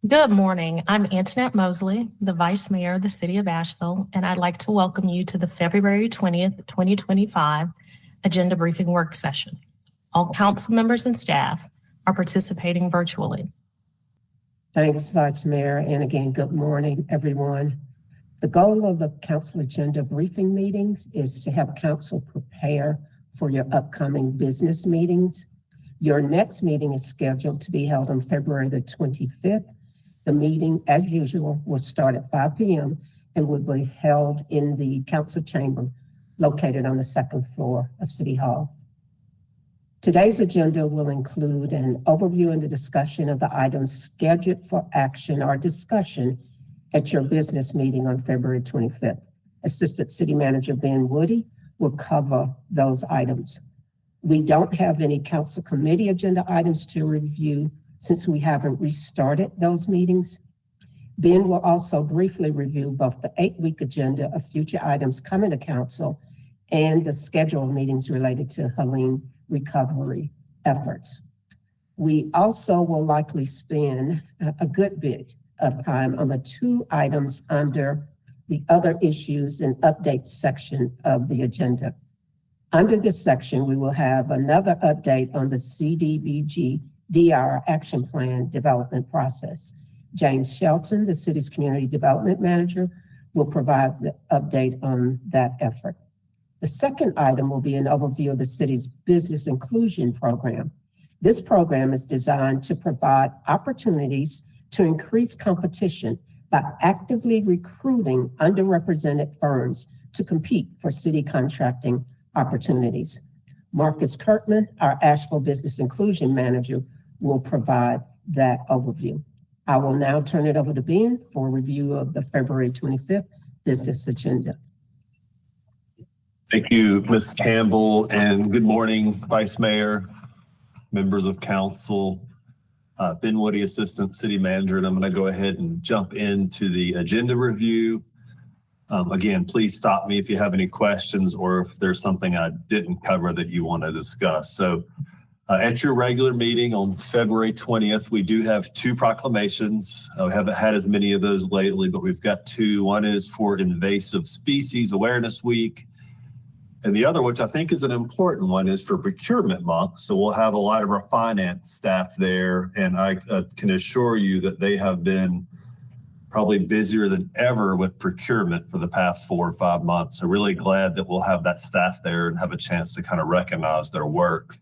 Good morning. I'm Antoinette Mosley, the Vice Mayor of the City of Asheville, and I'd like to welcome you to the February 20th, 2025 Agenda Briefing Work Session. All council members and staff are participating virtually. Thanks, Vice Mayor, and again, good morning, everyone. The goal of the council agenda briefing meetings is to have council prepare for your upcoming business meetings. Your next meeting is scheduled to be held on February the 25th. The meeting, as usual, will start at 5 p.m. and will be held in the council chamber located on the second floor of City Hall. Today's agenda will include an overview and a discussion of the items scheduled for action or discussion at your business meeting on February 25th. Assistant City Manager Ben Woody will cover those items. We don't have any council committee agenda items to review since we haven't restarted those meetings. Ben will also briefly review both the 8-week agenda of future items coming to council and the scheduled meetings related to Helene recovery efforts. We also will likely spend a good bit of time on the 2 items under the other issues and updates section of the agenda. Under this section, we will have another update on the CDBG DR Action Plan development process. James Shelton, the city's Community Development Manager, will provide the update on that effort. The second item will be an overview of the city's Business Inclusion Program. This program is designed to provide opportunities to increase competition by actively recruiting underrepresented firms to compete for city contracting opportunities. Marcus Kirkman, our Asheville Business Inclusion Manager, will provide that overview. I will now turn it over to Ben for a review of the February 25th business agenda. Thank you, Ms. Campbell, and good morning, Vice Mayor, members of council. Ben Woody, Assistant City Manager, and I'm going to go ahead and jump into the agenda review. Again, please stop me if you have any questions or if there's something I didn't cover that you want to discuss. So at your regular meeting on February 20th, we do have 2 proclamations. We haven't had as many of those lately, but we've got 2. One is for Invasive Species Awareness Week, and the other, which I think is an important one, is for Procurement Month. So we'll have a lot of our finance staff there, and I can assure you that they have been probably busier than ever with procurement for the past 4 or 5 months. So really glad that we'll have that staff there and have a chance to kind of recognize their work.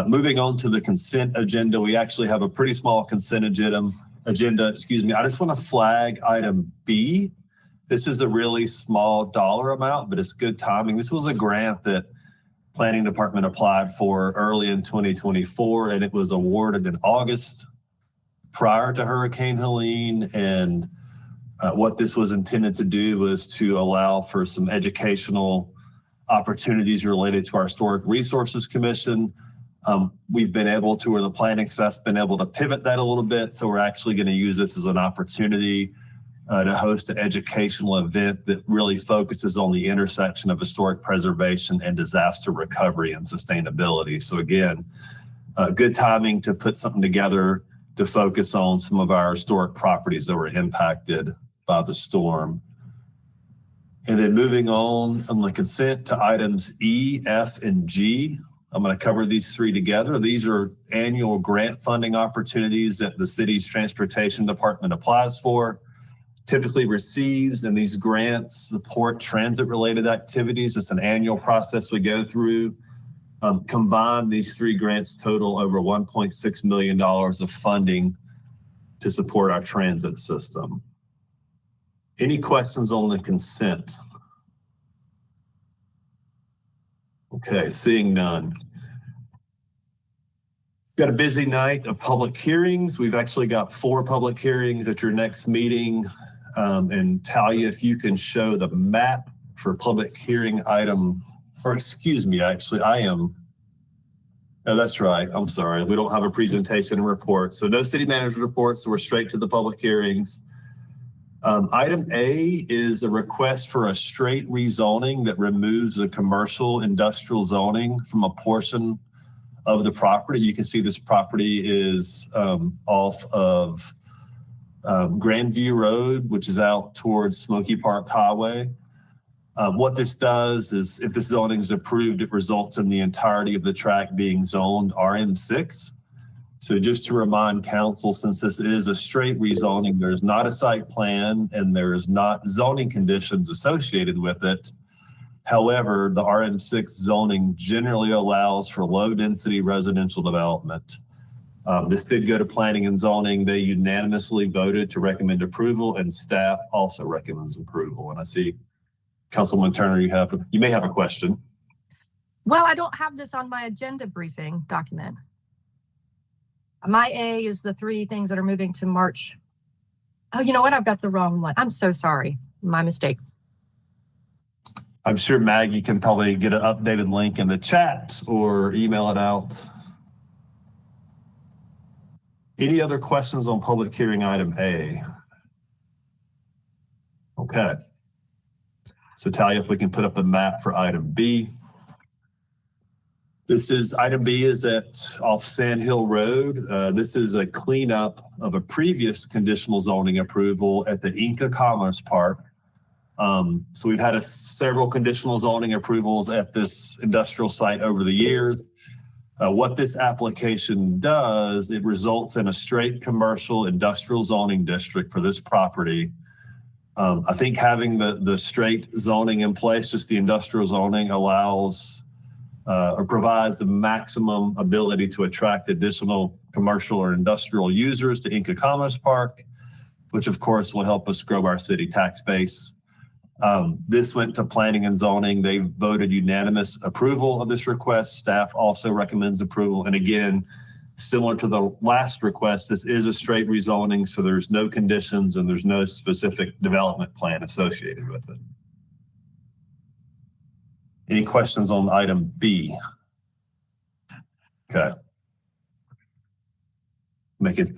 Moving on to the consent agenda, we actually have a pretty small consent agenda. I just want to flag item B. This is a really small dollar amount, but it's good timing. This was a grant that Planning Department applied for early in 2024, and it was awarded in August prior to Hurricane Helene. And what this was intended to do was to allow for some educational opportunities related to our Historic Resources Commission. We've been able to, or the planning staff's been able to pivot that a little bit. So we're actually going to use this as an opportunity to host an educational event that really focuses on the intersection of historic preservation and disaster recovery and sustainability. So again, good timing to put something together to focus on some of our historic properties that were impacted by the storm. And then moving on the consent to items E, F, and G. I'm going to cover these 3 together. These are annual grant funding opportunities that the city's transportation department applies for, typically receives, and these grants support transit-related activities. It's an annual process we go through. Combined, these 3 grants total over $1.6 million of funding to support our transit system. Any questions on the consent? Okay, seeing none. Got a busy night of public hearings. We've actually got 4 public hearings at your next meeting. And Talia, if you can show the map for public hearing item, or excuse me, actually, no, that's right. I'm sorry. We don't have a presentation and report. So no city manager report, so we're straight to the public hearings. Item A is a request for a straight rezoning that removes the commercial industrial zoning from a portion of the property. You can see this property is off of Grandview Road, which is out towards Smoky Park Highway. What this does is, if this zoning is approved, it results in the entirety of the tract being zoned RM6. So just to remind council, since this is a straight rezoning, there's not a site plan and there's not zoning conditions associated with it. However, the RM6 zoning generally allows for low density residential development. This did go to planning and zoning. They unanimously voted to recommend approval, and staff also recommends approval. And I see Councilwoman Turner, you may have a question. Well, I don't have this on my agenda briefing document. My A is the 3 things that are moving to March. Oh, you know what? I've got the wrong one. I'm so sorry. My mistake. I'm sure Maggie can probably get an updated link in the chat or email it out. Any other questions on public hearing item A? Okay. So Talia, if we can put up the map for item B. Item B is off Sand Hill Road. This is a cleanup of a previous conditional zoning approval at the Inca Commerce Park. So we've had several conditional zoning approvals at this industrial site over the years. What this application does, it results in a straight commercial industrial zoning district for this property. I think having the straight zoning in place, just the industrial zoning, allows or provides the maximum ability to attract additional commercial or industrial users to Inca Commerce Park, which of course will help us grow our city tax base. This went to planning and zoning. They voted unanimous approval of this request. Staff also recommends approval. And again, similar to the last request, this is a straight rezoning, so there's no conditions and there's no specific development plan associated with it. Any questions on item B? Okay.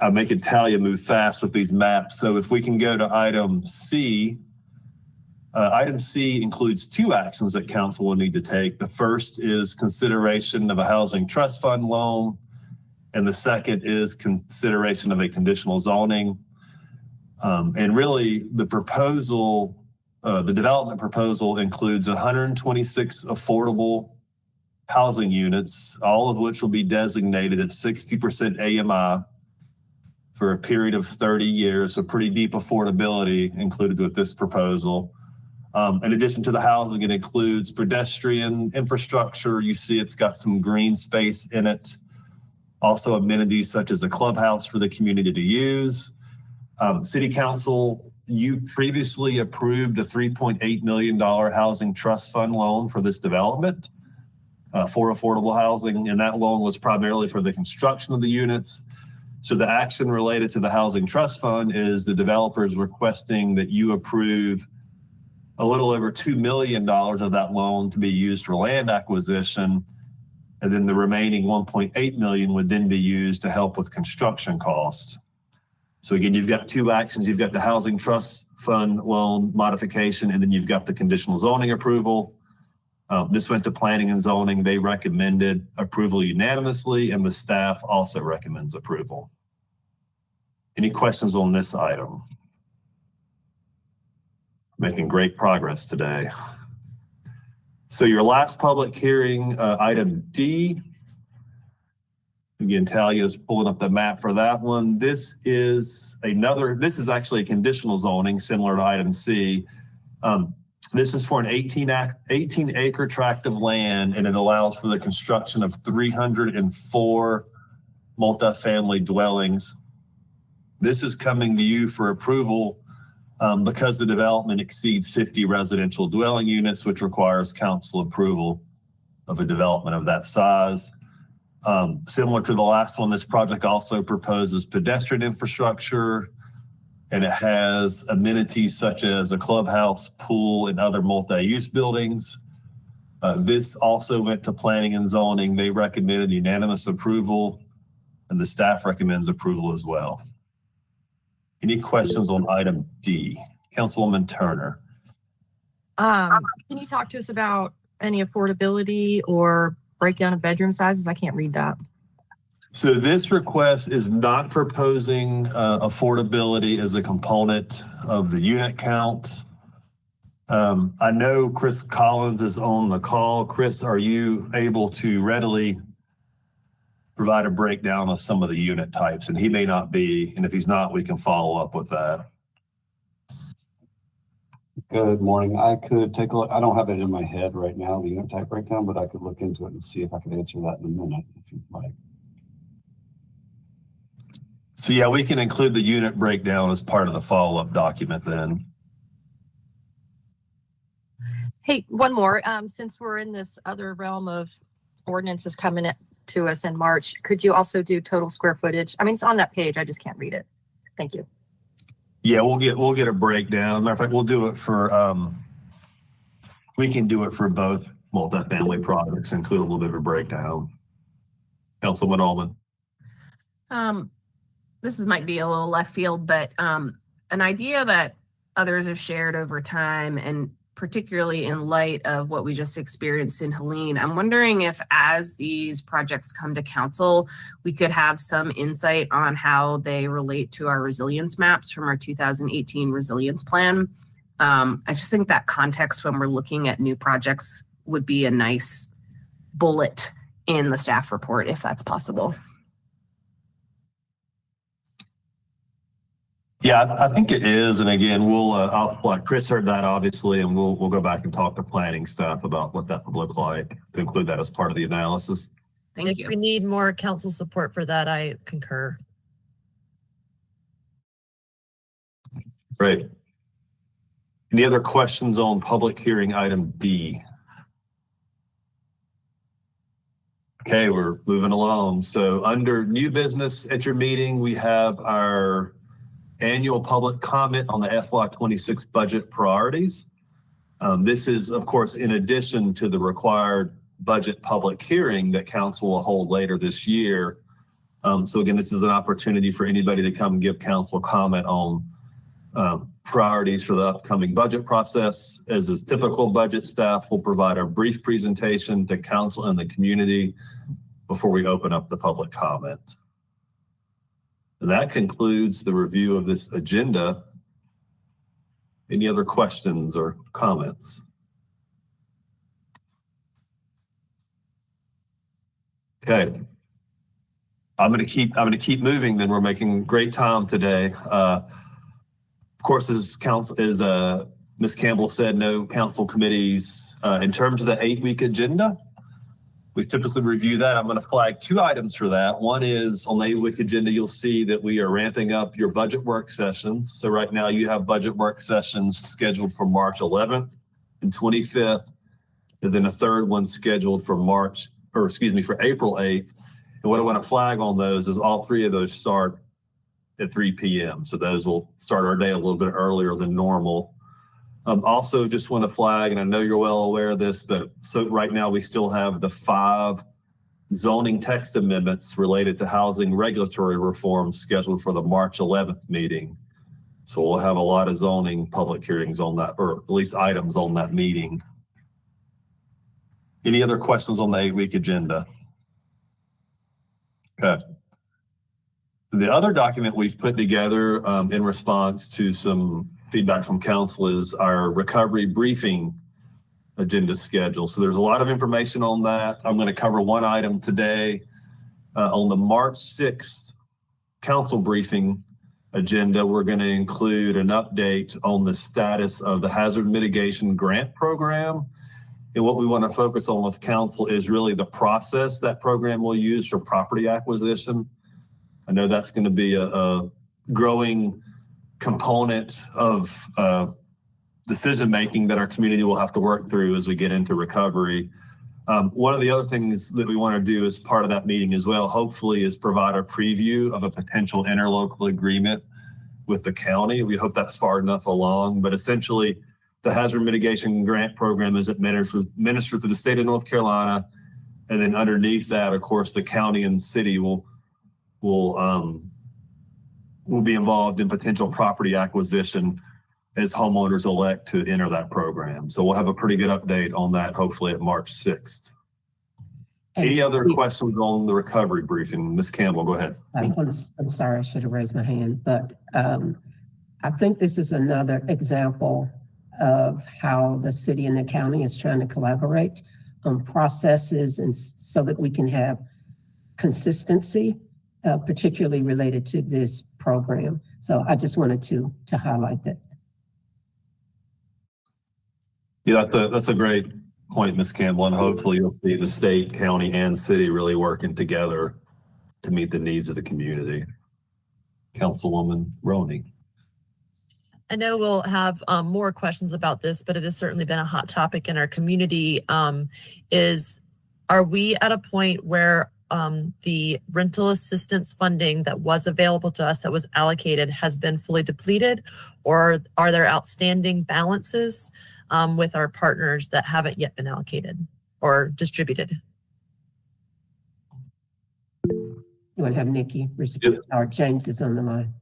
I'm making Talia move fast with these maps. So if we can go to item C. Item C includes 2 actions that council will need to take. The first is consideration of a housing trust fund loan, and the second is consideration of a conditional zoning. And really, the development proposal includes 126 affordable housing units, all of which will be designated at 60% AMI for a period of 30 years. So pretty deep affordability included with this proposal. In addition to the housing, it includes pedestrian infrastructure. You see it's got some green space in it. Also amenities such as a clubhouse for the community to use. City Council, you previously approved a $3.8 million housing trust fund loan for this development for affordable housing, and that loan was primarily for the construction of the units. So the action related to the housing trust fund is the developers requesting that you approve a little over $2 million of that loan to be used for land acquisition. And then the remaining $1.8 million would then be used to help with construction costs. So again, you've got 2 actions. You've got the housing trust fund loan modification, and then you've got the conditional zoning approval. This went to planning and zoning. They recommended approval unanimously, and the staff also recommends approval. Any questions on this item? Making great progress today. So your last public hearing, item D. Again, Talia is pulling up the map for that one. This is actually a conditional zoning similar to item C. This is for an 18-acre tract of land, and it allows for the construction of 304 multifamily dwellings. This is coming to you for approval because the development exceeds 50 residential dwelling units, which requires council approval of a development of that size. Similar to the last one, this project also proposes pedestrian infrastructure, and it has amenities such as a clubhouse, pool, and other multi-use buildings. This also went to planning and zoning. They recommended unanimous approval, and the staff recommends approval as well. Any questions on item D? Councilwoman Turner. Can you talk to us about any affordability or breakdown of bedroom sizes? I can't read that. So this request is not proposing affordability as a component of the unit count. I know Chris Collins is on the call. Chris, are you able to readily provide a breakdown of some of the unit types? And he may not be, and if he's not, we can follow up with that. Good morning. I could take a look. I don't have it in my head right now, the unit type breakdown, but I could look into it and see if I could answer that in a minute, if you'd like. So yeah, we can include the unit breakdown as part of the follow-up document then. Hey, one more. Since we're in this other realm of ordinances coming to us in March, could you also do total square footage? I mean, it's on that page. I just can't read it. Thank you. Yeah, we'll get a breakdown. Matter of fact, we'll do it for we can do it for both multifamily products, include a little bit of a breakdown. Councilman Allman. This might be a little left field, but an idea that others have shared over time, and particularly in light of what we just experienced in Helene, I'm wondering if as these projects come to council, we could have some insight on how they relate to our resilience maps from our 2018 resilience plan. I just think that context when we're looking at new projects would be a nice bullet in the staff report, if that's possible. Yeah, I think it is. And again, we'll, like Chris heard that obviously, and we'll go back and talk to planning staff about what that would look like to include that as part of the analysis. Thank If you. we need more council support for that, I concur. Great. Any other questions on public hearing item B? Okay, we're moving along. So under new business at your meeting, we have our annual public comment on the FY26 budget priorities. This is, of course, in addition to the required budget public hearing that council will hold later this year. So again, this is an opportunity for anybody to come give council comment on priorities for the upcoming budget process. As is typical, budget staff will provide a brief presentation to council and the community before we open up the public comment. And that concludes the review of this agenda. Any other questions or comments? Okay. I'm going to keep moving. Then we're making great time today. Of course, as Ms. Campbell said, no council committees. In terms of the 8-week agenda, we typically review that. I'm going to flag 2 items for that. One is on the 8-week agenda, you'll see that we are ramping up your budget work sessions. So right now you have budget work sessions scheduled for March 11th and 25th, and then a third one scheduled for for April 8th. And what I want to flag on those is all 3 of those start at 3 p.m. So those will start our day a little bit earlier than normal. Also just want to flag, and I know you're well aware of this, but so right now we still have the 5 zoning text amendments related to housing regulatory reform scheduled for the March 11th meeting. So we'll have a lot of zoning public hearings on that, or at least items on that meeting. Any other questions on the 8-week agenda? Okay. The other document we've put together in response to some feedback from council is our recovery briefing agenda schedule. So there's a lot of information on that. I'm going to cover one item today. On the March 6th council briefing agenda, we're going to include an update on the status of the hazard mitigation grant program. And what we want to focus on with council is really the process that program will use for property acquisition. I know that's going to be a growing component of decision-making that our community will have to work through as we get into recovery. One of the other things that we want to do as part of that meeting as well, hopefully, is provide a preview of a potential interlocal agreement with the county. We hope that's far enough along, but essentially the hazard mitigation grant program is administered through the state of North Carolina. And then underneath that, of course, the county and city will be involved in potential property acquisition as homeowners elect to enter that program. So we'll have a pretty good update on that, hopefully at March 6th. Any other questions on the recovery briefing? Ms. Campbell, go ahead. I'm sorry, I should have raised my hand, but I think this is another example of how the city and the county is trying to collaborate on processes and so that we can have consistency, particularly related to this program. So I just wanted to highlight that. Yeah, that's a great point, Ms. Campbell, and hopefully you'll see the state, county, and city really working together to meet the needs of the community. Councilwoman Roney. I know we'll have more questions about this, but it has certainly been a hot topic in our community. Are we at a point where the rental assistance funding that was available to us, that was allocated, has been fully depleted, or are there outstanding balances with our partners that haven't yet been allocated or distributed? You want to have Nikki respond, or James is on the line.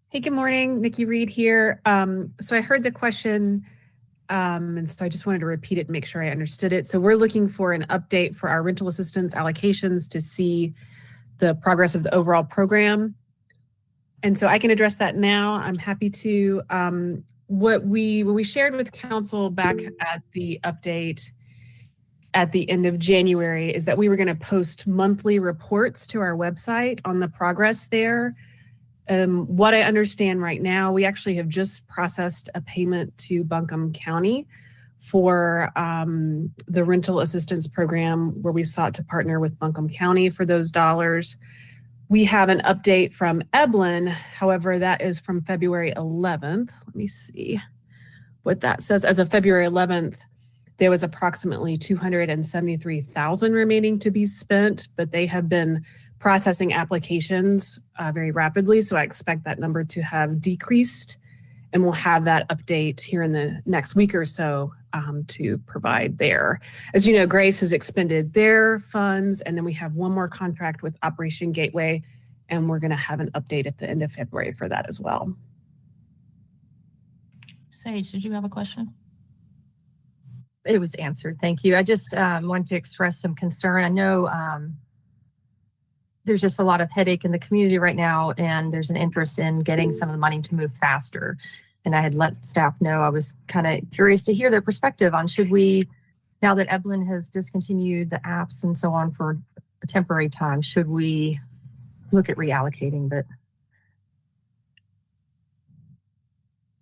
Hey, good morning. Nikki Reed here. So I heard the question, and so I just wanted to repeat it and make sure I understood it. So we're looking for an update for our rental assistance allocations to see the progress of the overall program. And so I can address that now. I'm happy to. What we shared with council back at the update at the end of January is that we were going to post monthly reports to our website on the progress there. What I understand right now, we actually have just processed a payment to Buncombe County for the rental assistance program, where we sought to partner with Buncombe County for those dollars. We have an update from Eblin. However, that is from February 11th. Let me see what that says. As of February 11th, there was approximately $273,000 remaining to be spent, but they have been processing applications very rapidly. So I expect that number to have decreased, and we'll have that update here in the next week or so to provide there. As you know, Grace has expended their funds, and then we have one more contract with Operation Gateway, and we're going to have an update at the end of February for that as well. Sage, did you have a question? It was answered. Thank you. I just wanted to express some concern. I know there's just a lot of headache in the community right now, and there's an interest in getting some of the money to move faster. And I had let staff know I was kind of curious to hear their perspective on, should we, now that Eblin has discontinued the apps and so on for a temporary time, should we look at reallocating? But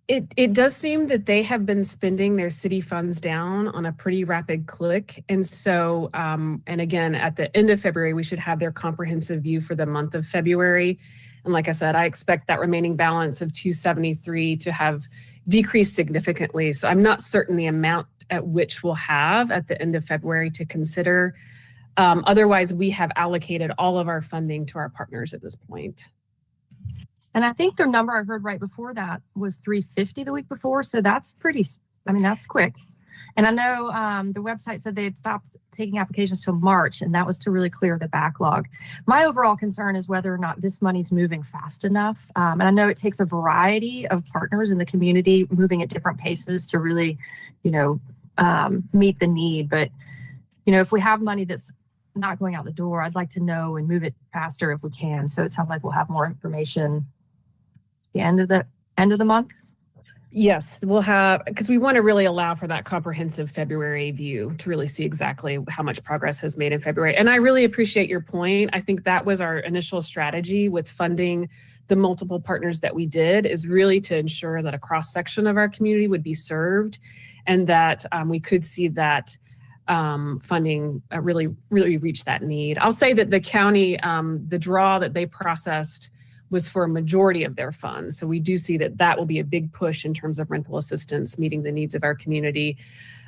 It does seem that they have been spending their city funds down on a pretty rapid click. And so, and again, at the end of February, we should have their comprehensive view for the month of February. And like I said, I expect that remaining balance of 273 to have decreased significantly. So I'm not certain the amount at which we'll have at the end of February to consider. Otherwise, we have allocated all of our funding to our partners at this point. And I think the number I heard right before that was 350 the week before. So that's pretty, I mean, that's quick. And I know the website said they had stopped taking applications till March, and that was to really clear the backlog. My overall concern is whether or not this money's moving fast enough. And I know it takes a variety of partners in the community moving at different paces to really, meet the need. But, if we have money that's not going out the door, I'd like to know and move it faster if we can. So it sounds like we'll have more information the end of the month. Yes, we'll have, because we want to really allow for that comprehensive February view to really see exactly how much progress has made in February. And I really appreciate your point. I think that was our initial strategy with funding the multiple partners that we did, is really to ensure that a cross section of our community would be served, and that we could see that funding really reach that need. I'll say that the county, the draw that they processed was for a majority of their funds. So we do see that will be a big push in terms of rental assistance, meeting the needs of our community.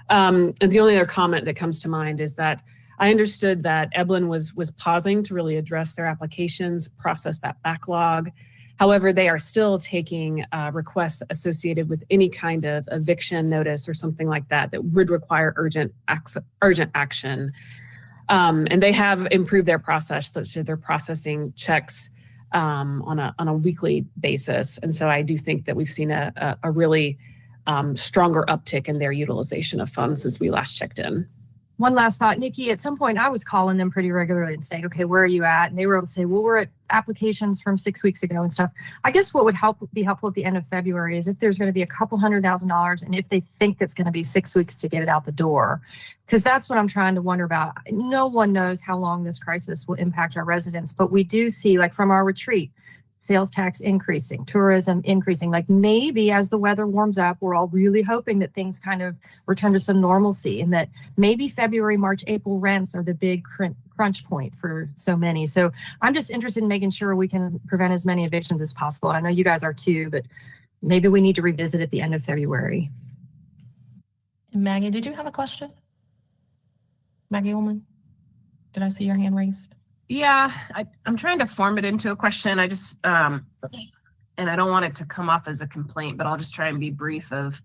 And the only other comment that comes to mind is that I understood that Eblin was pausing to really address their applications, process that backlog. However, they are still taking requests associated with any kind of eviction notice or something like that would require urgent action. And they have improved their process, such that they're processing checks on a weekly basis. And so I do think that we've seen a really stronger uptick in their utilization of funds since we last checked in. One last thought, Nikki, at some point I was calling them pretty regularly and saying, okay, where are you at? And they were able to say, well, we're at applications from 6 weeks ago and stuff. I guess what would be helpful at the end of February is if there's going to be a couple $100,000 and if they think it's going to be 6 weeks to get it out the door, because that's what I'm trying to wonder about. No one knows how long this crisis will impact our residents, but we do see, like from our retreat, sales tax increasing, tourism increasing. Like maybe as the weather warms up, we're all really hoping that things kind of return to some normalcy and that maybe February, March, April rents are the big crunch point for so many. So I'm just interested in making sure we can prevent as many evictions as possible. I know you guys are too, but maybe we need to revisit at the end of February. Maggie, did you have a question? Maggie Ullman, did I see your hand raised? Yeah, I'm trying to form it into a question. I just, and I don't want it to come off as a complaint, but I'll just try and be brief of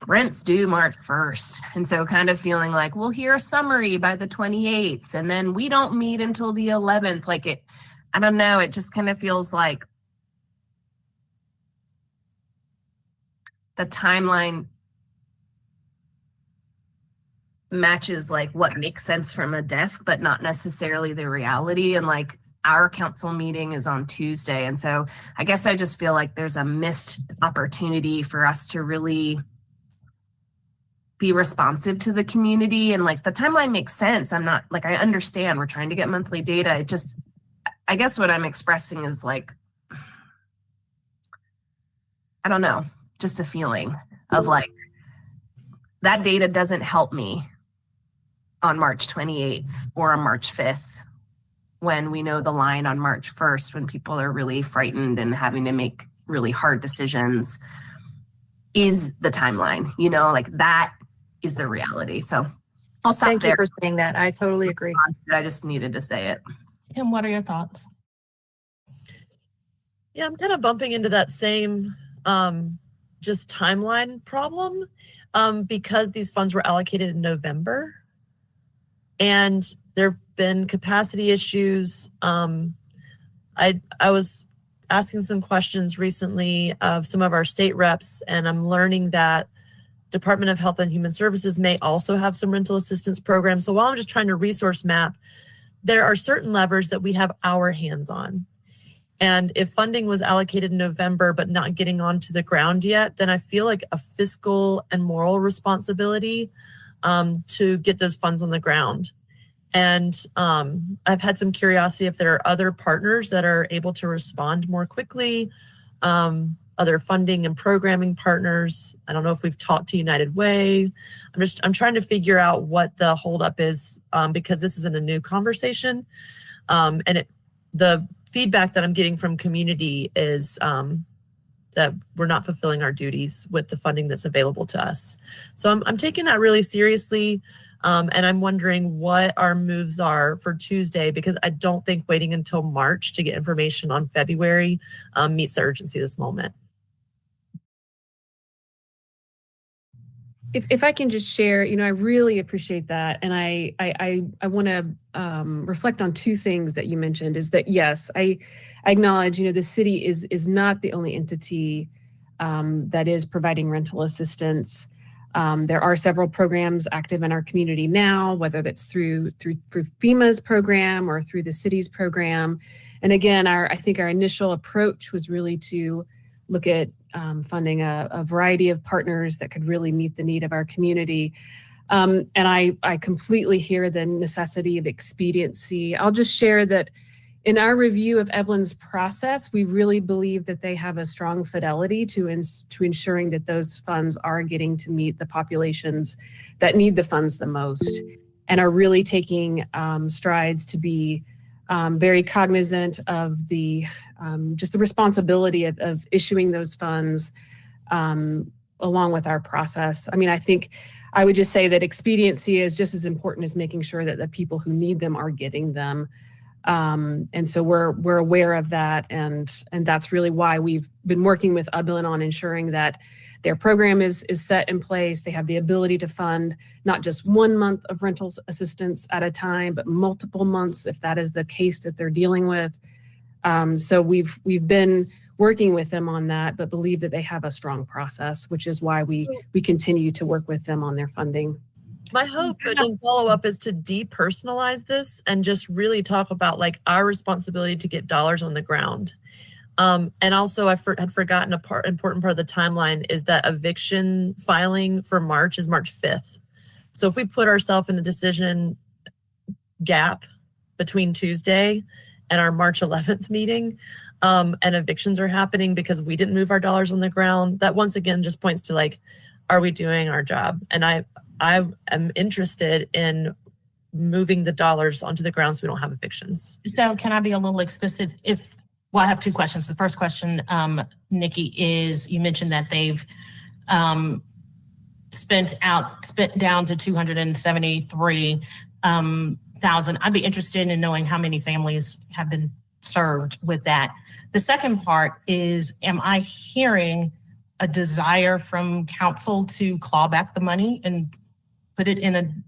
rent's due March 1st. And so kind of feeling like we'll hear a summary by the 28th and then we don't meet until the 11th. Like it, I don't know. It just kind of feels like the timeline matches like what makes sense from a desk, but not necessarily the reality. And like our council meeting is on Tuesday. And so I guess I just feel like there's a missed opportunity for us to really be responsive to the community. And like the timeline makes sense. I'm not like, I understand we're trying to get monthly data. It just, I guess what I'm expressing is like, I don't know, just a feeling of like that data doesn't help me on March 28th or on March 5th when we know the line on March 1st when people are really frightened and having to make really hard decisions is the timeline, you know, like that is the reality. So I'll stop Thank there. you for saying that. I totally agree. I just needed to say it. Kim, what are your thoughts? Yeah, I'm kind of bumping into that same just timeline problem because these funds were allocated in November and there have been capacity issues. I was asking some questions recently of some of our state reps, and I'm learning that Department of Health and Human Services may also have some rental assistance programs. So while I'm just trying to resource map, there are certain levers that we have our hands on. And if funding was allocated in November, but not getting onto the ground yet, then I feel like a fiscal and moral responsibility to get those funds on the ground. And I've had some curiosity if there are other partners that are able to respond more quickly, other funding and programming partners. I don't know if we've talked to United Way. I'm trying to figure out what the holdup is because this isn't a new conversation. And the feedback that I'm getting from community is that we're not fulfilling our duties with the funding that's available to us. So I'm taking that really seriously. And I'm wondering what our moves are for Tuesday, because I don't think waiting until March to get information on February meets the urgency of this moment. If I can just share, you know, I really appreciate that. And I want to reflect on two things that you mentioned is that, yes, I acknowledge, you know, the city is not the only entity that is providing rental assistance. There are several programs active in our community now, whether that's through FEMA's program or through the city's program. And again, I think our initial approach was really to look at funding a variety of partners that could really meet the need of our community. And I completely hear the necessity of expediency. I'll just share that in our review of Evelyn's process, we really believe that they have a strong fidelity to ensuring that those funds are getting to meet the populations that need the funds the most and are really taking strides to be very cognizant of the just the responsibility of issuing those funds along with our process. I mean, I think I would just say that expediency is just as important as making sure that the people who need them are getting them. And so we're aware of that, and that's really why we've been working with Evelyn on ensuring that their program is set in place. They have the ability to fund not just 1 month of rental assistance at a time, but multiple months if that is the case that they're dealing with. So we've been working with them on that, but believe that they have a strong process, which is why we continue to work with them on their funding. My hope and follow up is to depersonalize this and just really talk about like our responsibility to get dollars on the ground. And also I had forgotten important part of the timeline is that eviction filing for March is March 5th. So if we put ourselves in a decision gap between Tuesday and our March 11th meeting, and evictions are happening because we didn't move our dollars on the ground, that once again just points to like, are we doing our job? And I am interested in moving the dollars onto the ground so we don't have evictions. So can I be a little explicit? I have two questions. The first question, Nikki, is you mentioned that they've spent down to 273,000. I'd be interested in knowing how many families have been served with that. The second part is, am I hearing a desire from council to claw back the money and put it in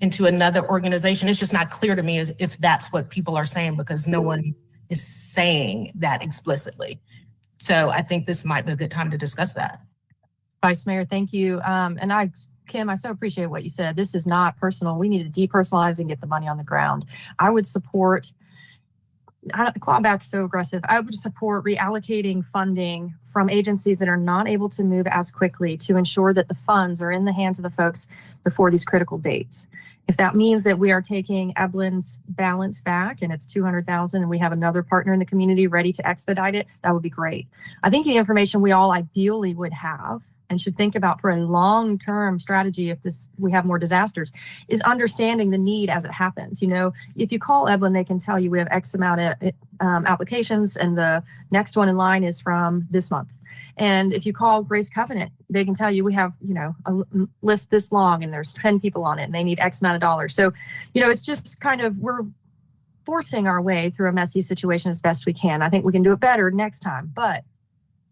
into another organization? It's just not clear to me as if that's what people are saying, because no one is saying that explicitly. So I think this might be a good time to discuss that. Vice Mayor, thank you. Kim, I so appreciate what you said. This is not personal. We need to depersonalize and get the money on the ground. I would support, clawback so aggressive. I would support reallocating funding from agencies that are not able to move as quickly to ensure that the funds are in the hands of the folks before these critical dates. If that means that we are taking Eblin's balance back and it's 200,000 and we have another partner in the community ready to expedite it, that would be great. I think the information we all ideally would have and should think about for a long-term strategy if we have more disasters is understanding the need as it happens. You know, if you call Eblin, they can tell you we have X amount of applications and the next one in line is from this month. And if you call Grace Covenant, they can tell you we have, you know, a list this long and there's 10 people on it and they need X amount of dollars. So, you know, it's just kind of, we're forcing our way through a messy situation as best we can. I think we can do it better next time, but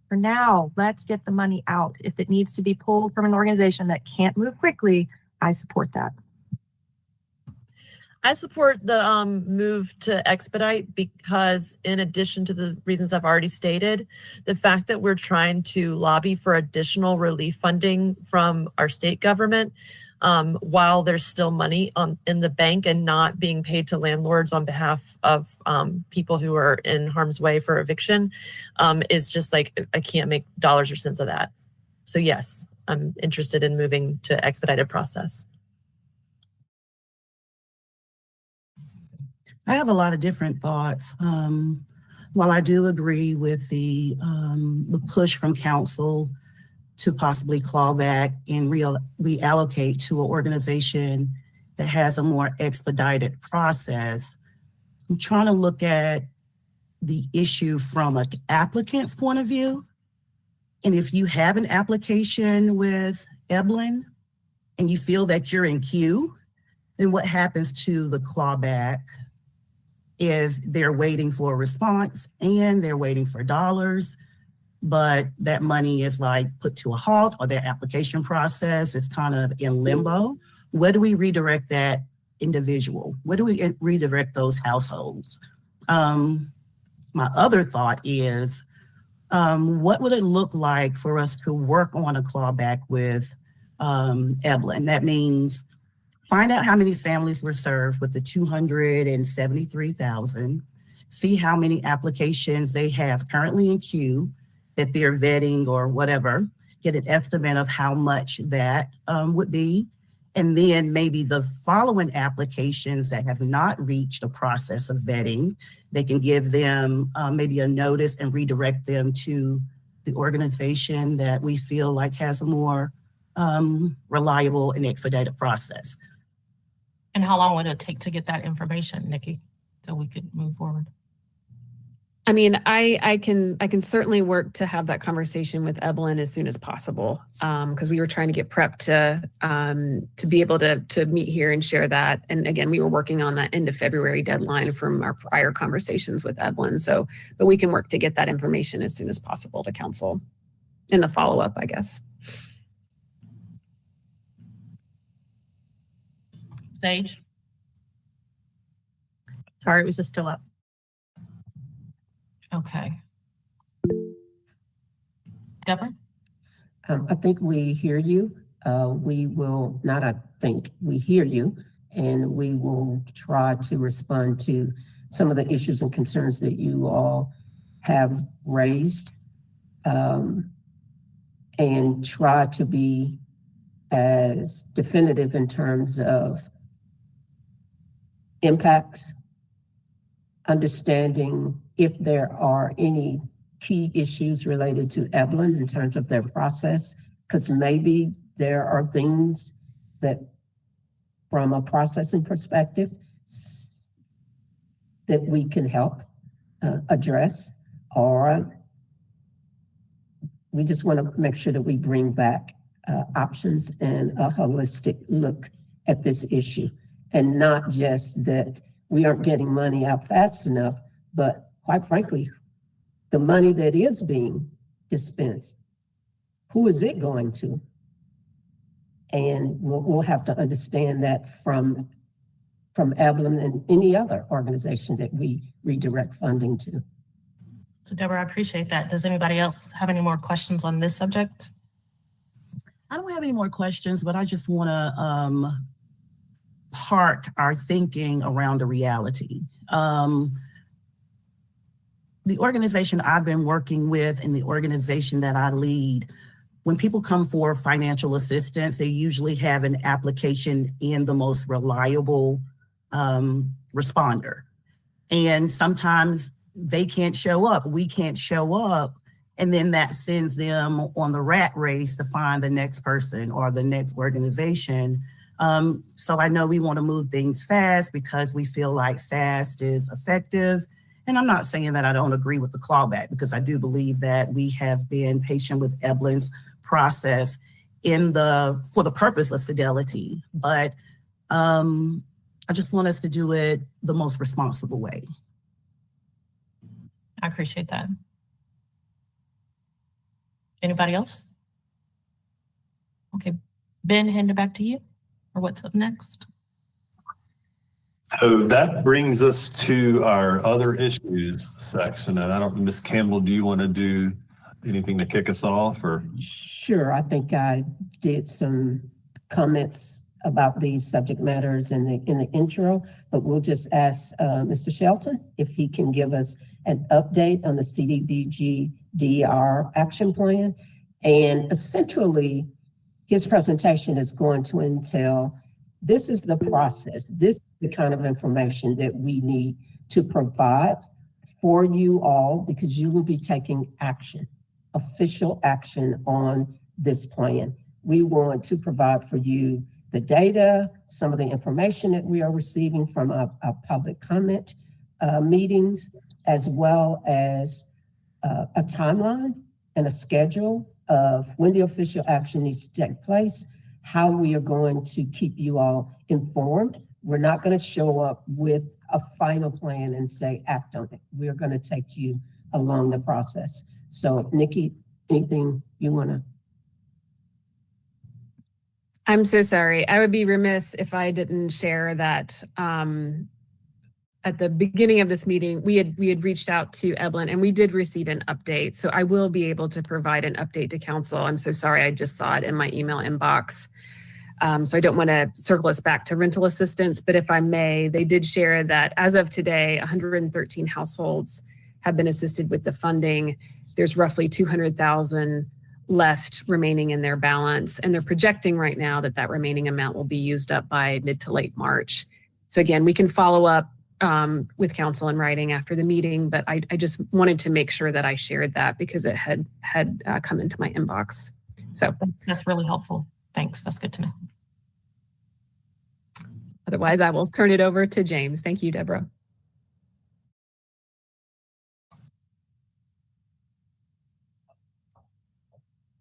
for now, let's get the money out. If it needs to be pulled from an organization that can't move quickly, I support that. I support the move to expedite because in addition to the reasons I've already stated, the fact that we're trying to lobby for additional relief funding from our state government while there's still money in the bank and not being paid to landlords on behalf of people who are in harm's way for eviction is just like, I can't make dollars or cents of that. So yes, I'm interested in moving to expedited process. I have a lot of different thoughts. While I do agree with the push from council to possibly claw back and reallocate to an organization that has a more expedited process, I'm trying to look at the issue from an applicant's point of view. And if you have an application with Eblin and you feel that you're in queue, then what happens to the clawback if they're waiting for a response and they're waiting for dollars, but that money is like put to a halt or their application process is kind of in limbo? Where do we redirect that individual? Where do we redirect those households? My other thought is, what would it look like for us to work on a clawback with Eblin? That means find out how many families were served with the 273,000, see how many applications they have currently in queue that they're vetting or whatever, get an estimate of how much that would be. And then maybe the following applications that have not reached the process of vetting, they can give them maybe a notice and redirect them to the organization that we feel like has a more reliable and expedited process. And how long would it take to get that information, Nikki, so we could move forward? I mean, I can certainly work to have that conversation with Eblin as soon as possible, because we were trying to get prepped to be able to meet here and share that. And again, we were working on that end of February deadline from our prior conversations with Eblin. So, but we can work to get that information as soon as possible to council in the follow-up, I guess. Sage? Sorry, it was just still up. Okay. Deborah? I think we hear you. We will not, I think, we hear you, and we will try to respond to some of the issues and concerns that you all have raised, and try to be as definitive in terms of impacts, understanding if there are any key issues related to Evelyn in terms of their process, because maybe there are things that from a processing perspective that we can help address, or we just want to make sure that we bring back options and a holistic look at this issue, and not just that we aren't getting money out fast enough, but quite frankly, the money that is being dispensed, who is it going to? And we'll have to understand that from Evelyn and any other organization that we redirect funding to. So Deborah, I appreciate that. Does anybody else have any more questions on this subject? I don't have any more questions, but I just want to park our thinking around a reality. The organization I've been working with and the organization that I lead, when people come for financial assistance, they usually have an application in the most reliable responder. And sometimes they can't show up, we can't show up, and then that sends them on the rat race to find the next person or the next organization. So I know we want to move things fast because we feel like fast is effective. And I'm not saying that I don't agree with the clawback, because I do believe that we have been patient with Evelyn's process for the purpose of fidelity. But I just want us to do it the most responsible way. I appreciate that. Anybody else? Okay, Ben, hand it back to you, or what's up next? So that brings us to our other issues section. And I don't, Ms. Campbell, do you want to do anything to kick us off, or? Sure, I think I did some comments about these subject matters in the intro, but we'll just ask Mr. Shelton if he can give us an update on the CDBG DER action plan. And essentially, his presentation is going to entail, this is the process, this is the kind of information that we need to provide for you all, because you will be taking action, official action on this plan. We want to provide for you the data, some of the information that we are receiving from our public comment meetings, as well as a timeline and a schedule of when the official action needs to take place, how we are going to keep you all informed. We're not going to show up with a final plan and say, act on it. We're going to take you along the process. So Nikki, anything you want to? I'm so sorry. I would be remiss if I didn't share that at the beginning of this meeting, we had reached out to Evelyn and we did receive an update. So I will be able to provide an update to council. I'm so sorry. I just saw it in my email inbox. So I don't want to circle us back to rental assistance, but if I may, they did share that as of today, 113 households have been assisted with the funding. There's roughly 200,000 left remaining in their balance, and they're projecting right now that that remaining amount will be used up by mid to late March. So again, we can follow up with council in writing after the meeting, but I just wanted to make sure that I shared that because it had come into my inbox. So That's really helpful. Thanks. That's good to know. Otherwise, I will turn it over to James. Thank you, Deborah.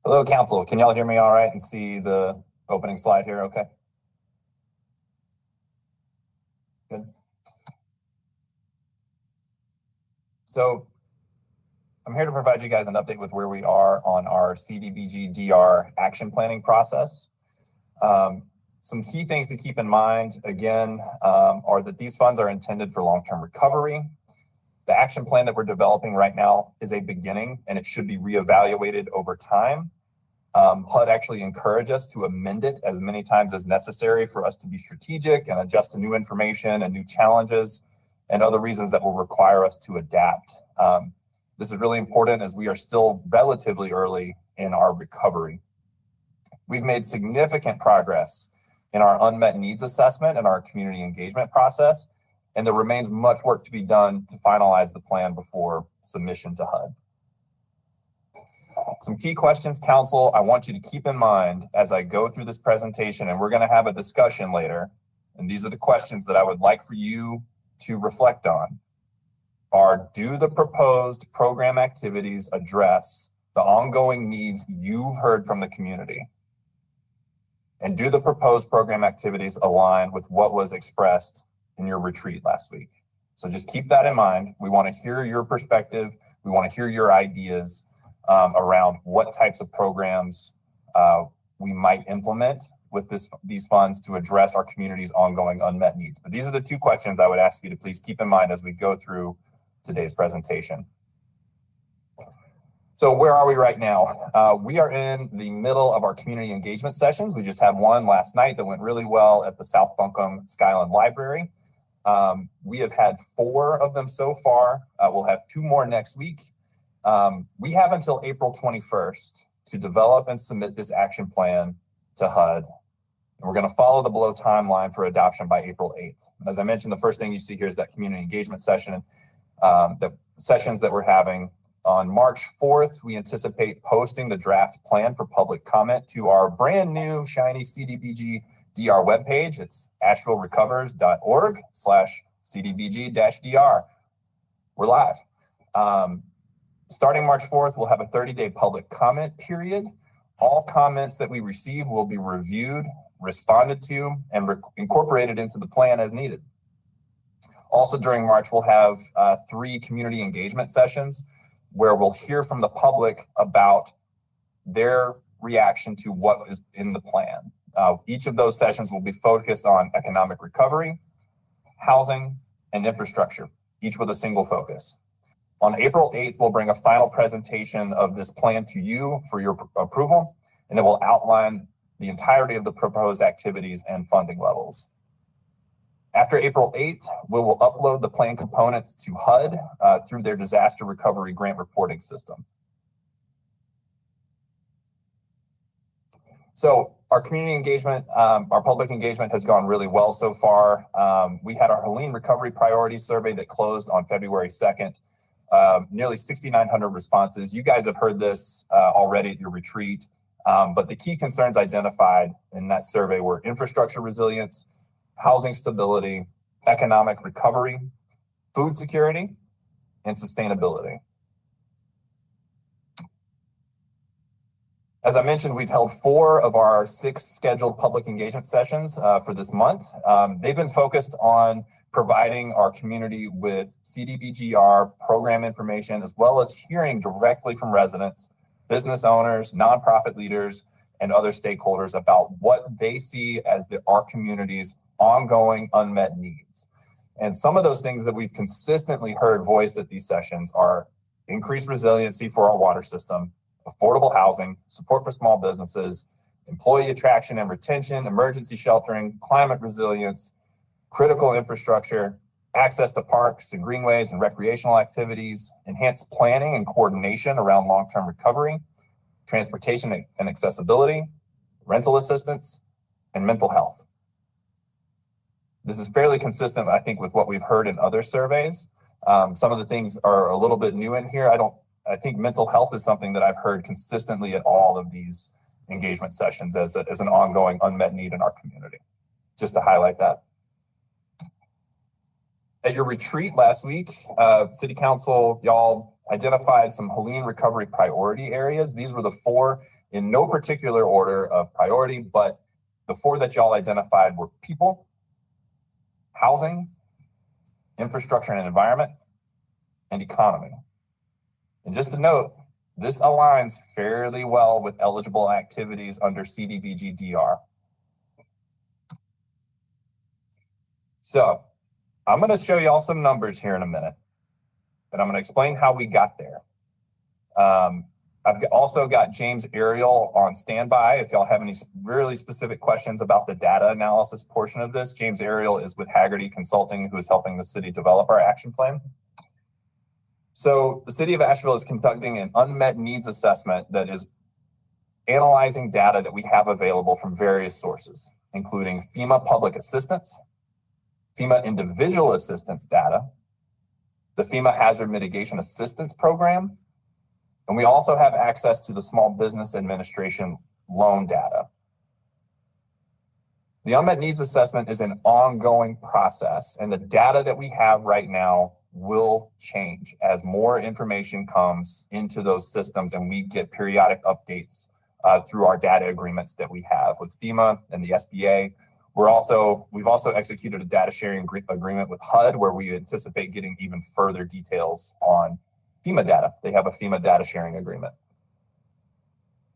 Hello, council. Can y'all hear me all right and see the opening slide here? Okay. Good. So I'm here to provide you guys an update with where we are on our CDBG DR action planning process. Some key things to keep in mind, again, are that these funds are intended for long-term recovery. The action plan that we're developing right now is a beginning, and it should be reevaluated over time. HUD actually encouraged us to amend it as many times as necessary for us to be strategic and adjust to new information and new challenges and other reasons that will require us to adapt. This is really important as we are still relatively early in our recovery. We've made significant progress in our unmet needs assessment and our community engagement process, and there remains much work to be done to finalize the plan before submission to HUD. Some key questions, council, I want you to keep in mind as I go through this presentation, and we're going to have a discussion later. And these are the questions that I would like for you to reflect on. Do the proposed program activities address the ongoing needs you've heard from the community? And do the proposed program activities align with what was expressed in your retreat last week? So just keep that in mind. We want to hear your perspective. We want to hear your ideas around what types of programs we might implement with these funds to address our community's ongoing unmet needs. But these are the two questions I would ask you to please keep in mind as we go through today's presentation. So where are we right now? We are in the middle of our community engagement sessions. We just had one last night that went really well at the South Buncombe Skyland Library. We have had 4 of them so far. We'll have 2 more next week. We have until April 21st to develop and submit this action plan to HUD. And we're going to follow the below timeline for adoption by April 8th. As I mentioned, the first thing you see here is that community engagement session, the sessions that we're having. On March 4th, we anticipate posting the draft plan for public comment to our brand new shiny CDBG DR webpage. It's ashevillerecovers.org/CDBG-DR. We're live. Starting March 4th, we'll have a 30-day public comment period. All comments that we receive will be reviewed, responded to, and incorporated into the plan as needed. Also during March, we'll have 3 community engagement sessions where we'll hear from the public about their reaction to what is in the plan. Each of those sessions will be focused on economic recovery, housing, and infrastructure, each with a single focus. On April 8th, we'll bring a final presentation of this plan to you for your approval, and it will outline the entirety of the proposed activities and funding levels. After April 8th, we will upload the plan components to HUD through their disaster recovery grant reporting system. So our community engagement, our public engagement has gone really well so far. We had our Helene Recovery Priority Survey that closed on February 2nd. Nearly 6,900 responses. You guys have heard this already at your retreat, but the key concerns identified in that survey were infrastructure resilience, housing stability, economic recovery, food security, and sustainability. As I mentioned, we've held 4 of our 6 scheduled public engagement sessions for this month. They've been focused on providing our community with CDBGR program information, as well as hearing directly from residents, business owners, nonprofit leaders, and other stakeholders about what they see as our community's ongoing unmet needs. And some of those things that we've consistently heard voiced at these sessions are increased resiliency for our water system, affordable housing, support for small businesses, employee attraction and retention, emergency sheltering, climate resilience, critical infrastructure, access to parks and greenways and recreational activities, enhanced planning and coordination around long-term recovery, transportation and accessibility, rental assistance, and mental health. This is fairly consistent, I think, with what we've heard in other surveys. Some of the things are a little bit new in here. I think mental health is something that I've heard consistently at all of these engagement sessions as an ongoing unmet need in our community, just to highlight that. At your retreat last week, City Council, y'all identified some Helene recovery priority areas. These were the 4 in no particular order of priority, but the 4 that y'all identified were people, housing, infrastructure and environment, and economy. And just to note, this aligns fairly well with eligible activities under CDBG-DR. So I'm going to show y'all some numbers here in a minute. and I'm going to explain how we got there. Also got James Ariel on standby. If y'all have any really specific questions about the data analysis portion of this, James Ariel is with Haggerty Consulting, who is helping the city develop our action plan. So the city of Asheville is conducting an unmet needs assessment that is analyzing data that we have available from various sources, including FEMA public assistance, FEMA individual assistance data, the FEMA hazard mitigation assistance program, and we also have access to the Small Business Administration loan data. The unmet needs assessment is an ongoing process, and the data that we have right now will change as more information comes into those systems and we get periodic updates through our data agreements that we have with FEMA and the SBA. We've also executed a data sharing agreement with HUD where we anticipate getting even further details on FEMA data. They have a FEMA data sharing agreement.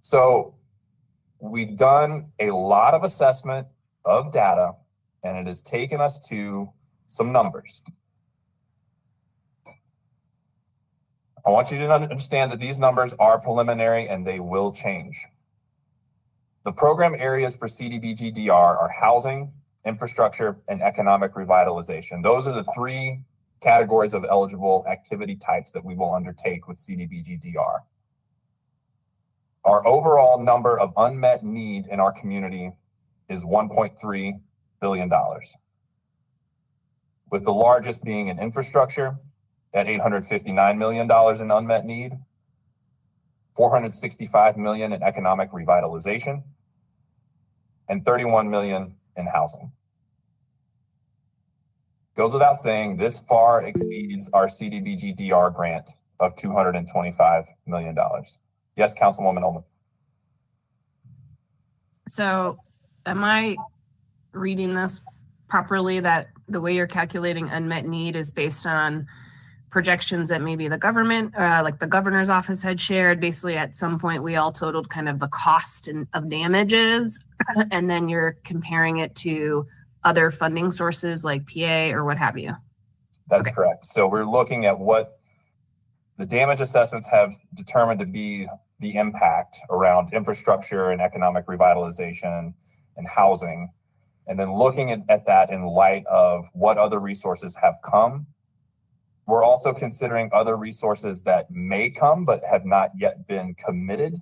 So we've done a lot of assessment of data, and it has taken us to some numbers. I want you to understand that these numbers are preliminary and they will change. The program areas for CDBG-DR are housing, infrastructure, and economic revitalization. Those are the three categories of eligible activity types that we will undertake with CDBG-DR. Our overall number of unmet need in our community is $1.3 billion, with the largest being in infrastructure at $859 million in unmet need, $465 million in economic revitalization, and $31 million in housing. Goes without saying, this far exceeds our CDBG-DR grant of $225 million. Yes, Councilwoman Ullman. So am I reading this properly, that the way you're calculating unmet need is based on projections that maybe the government, like the governor's office had shared? Basically, at some point, we all totaled kind of the cost of damages, and then you're comparing it to other funding sources like PA or what have you? That's correct. So we're looking at what the damage assessments have determined to be the impact around infrastructure and economic revitalization and housing, and then looking at that in light of what other resources have come. We're also considering other resources that may come but have not yet been committed.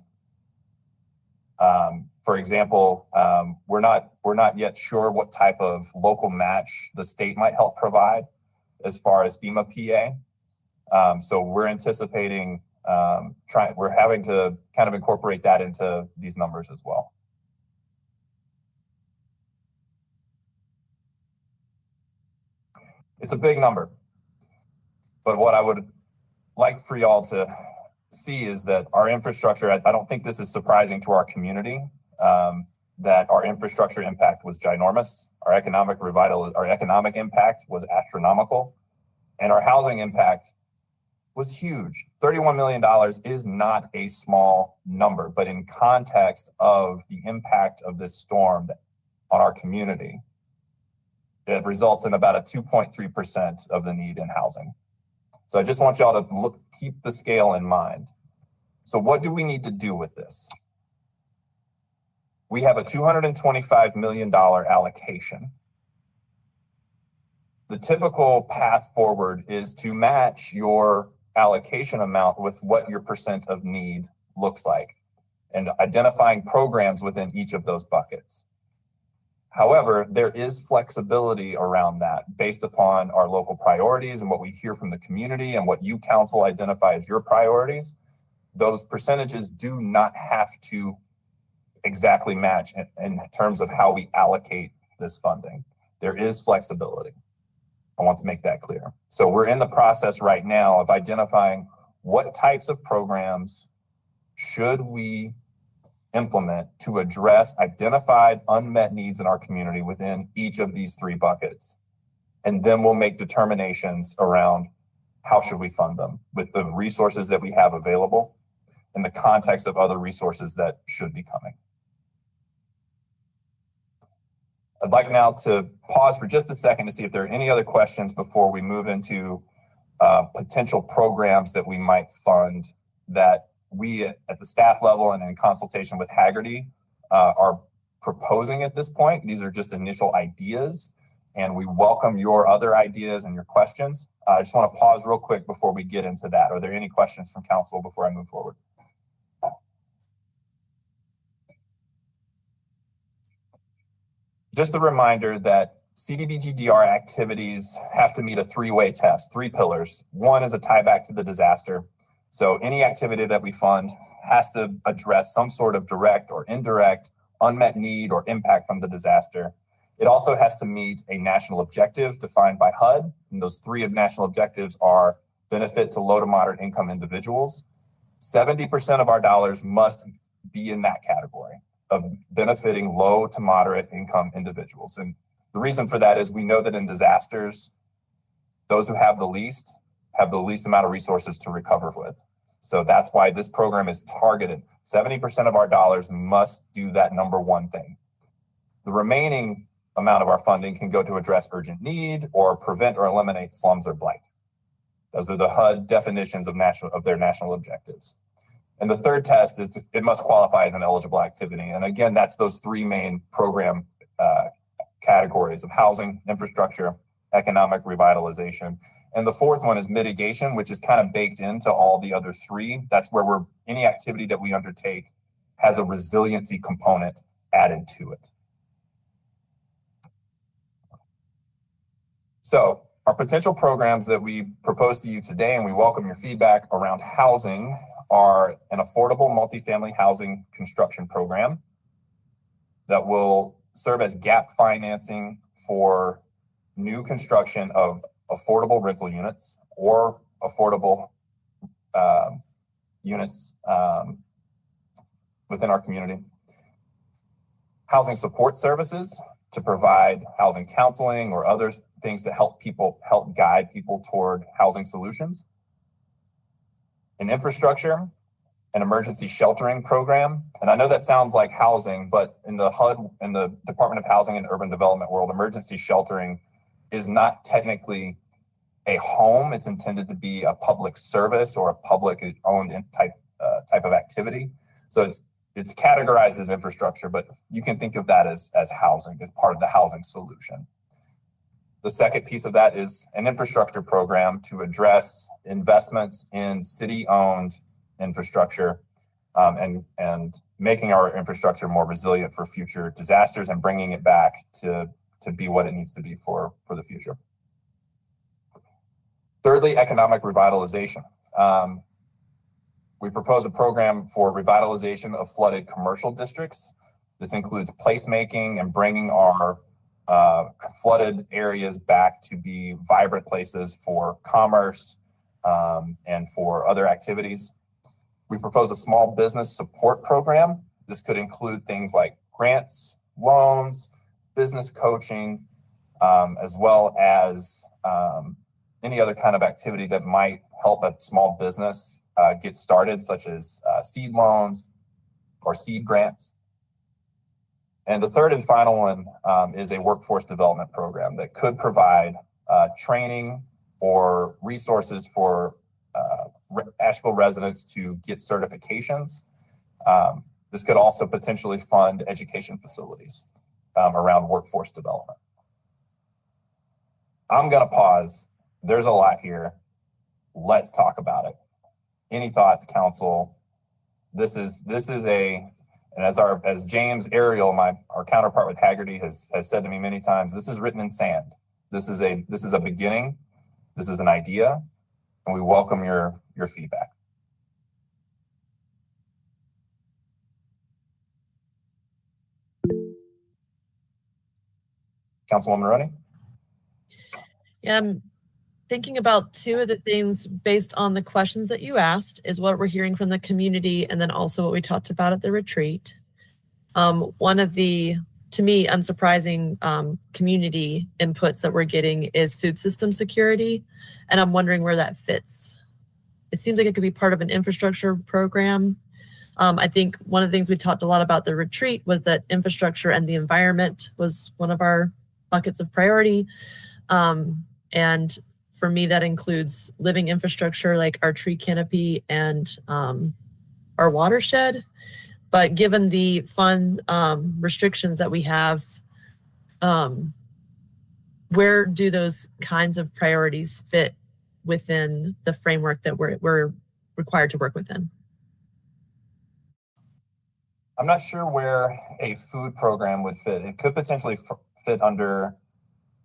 For example, we're not yet sure what type of local match the state might help provide as far as FEMA PA. So we're anticipating we're having to kind of incorporate that into these numbers as well. It's a big number, but what I would like for y'all to see is that our infrastructure, I don't think this is surprising to our community, that our infrastructure impact was ginormous. Our economic impact was astronomical, and our housing impact was huge. $31 million is not a small number, but in context of the impact of this storm on our community, it results in about a 2.3% of the need in housing. So I just want y'all to keep the scale in mind. So what do we need to do with this? We have a $225 million allocation. The typical path forward is to match your allocation amount with what your percent of need looks like, and identifying programs within each of those buckets. However, there is flexibility around that based upon our local priorities and what we hear from the community and what you council identify as your priorities. Those percentages do not have to exactly match in terms of how we allocate this funding. There is flexibility. I want to make that clear. So we're in the process right now of identifying what types of programs should we implement to address identified unmet needs in our community within each of these three buckets. And then we'll make determinations around how should we fund them with the resources that we have available in the context of other resources that should be coming. I'd like now to pause for just a second to see if there are any other questions before we move into potential programs that we might fund that we at the staff level and in consultation with Haggerty are proposing at this point. These are just initial ideas, and we welcome your other ideas and your questions. I just want to pause real quick before we get into that. Are there any questions from council before I move forward? Just a reminder that CDBG-DR activities have to meet a three-way test, 3 pillars. One is a tie back to the disaster. So any activity that we fund has to address some sort of direct or indirect unmet need or impact from the disaster. It also has to meet a national objective defined by HUD. And those 3 national objectives are benefit to low to moderate income individuals. 70% of our dollars must be in that category of benefiting low to moderate income individuals. And the reason for that is we know that in disasters, those who have the least amount of resources to recover with. So that's why this program is targeted. 70% of our dollars must do that number one thing. The remaining amount of our funding can go to address urgent need or prevent or eliminate slums or blight. Those are the HUD definitions of their national objectives. And the third test is it must qualify as an eligible activity. And again, that's those 3 main program categories of housing, infrastructure, economic revitalization. And the fourth one is mitigation, which is kind of baked into all the other 3. That's where any activity that we undertake has a resiliency component added to it. So our potential programs that we propose to you today, and we welcome your feedback around housing, are an affordable multifamily housing construction program that will serve as gap financing for new construction of affordable rental units or affordable units within our community. Housing support services to provide housing counseling or other things that help guide people toward housing solutions. An infrastructure, an emergency sheltering program. And I know that sounds like housing, but in the HUD, in the Department of Housing and Urban Development world, emergency sheltering is not technically a home. It's intended to be a public service or a public owned type of activity. So it's categorized as infrastructure, but you can think of that as housing, as part of the housing solution. The second piece of that is an infrastructure program to address investments in city-owned infrastructure and making our infrastructure more resilient for future disasters and bringing it back to be what it needs to be for the future. Thirdly, economic revitalization. We propose a program for revitalization of flooded commercial districts. This includes placemaking and bringing our flooded areas back to be vibrant places for commerce and for other activities. We propose a small business support program. This could include things like grants, loans, business coaching, as well as any other kind of activity that might help a small business get started, such as seed loans or seed grants. And the third and final one is a workforce development program that could provide training or resources for Asheville residents to get certifications. This could also potentially fund education facilities around workforce development. I'm going to pause. There's a lot here. Let's talk about it. Any thoughts, council? This is and as James Ariel, our counterpart with Haggerty, has said to me many times, this is written in sand. This is a beginning. This is an idea, and we welcome your feedback. Councilwoman Roney? Yeah, I'm thinking about 2 of the things based on the questions that you asked is what we're hearing from the community and then also what we talked about at the retreat. One of the, to me, unsurprising community inputs that we're getting is food system security. And I'm wondering where that fits. It seems like it could be part of an infrastructure program. I think one of the things we talked a lot about the retreat was that infrastructure and the environment was one of our buckets of priority. And For me, that includes living infrastructure like our tree canopy and our watershed. But given the fund restrictions that we have, where do those kinds of priorities fit within the framework that we're required to work within? I'm not sure where a food program would fit. It could potentially fit under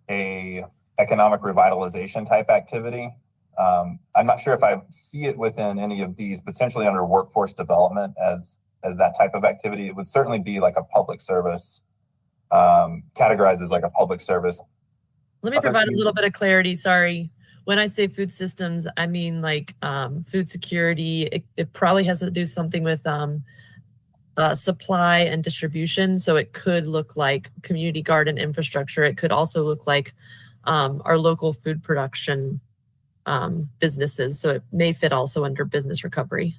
a economic revitalization type activity. I'm not sure if I see it within any of these, potentially under workforce development as that type of activity. It would certainly be like a public service, categorized as like a public service. Let me provide a little bit of clarity. Sorry. When I say food systems, I mean like food security. It probably has to do something with supply and distribution. So it could look like community garden infrastructure. It could also look like our local food production businesses. So it may fit also under business recovery.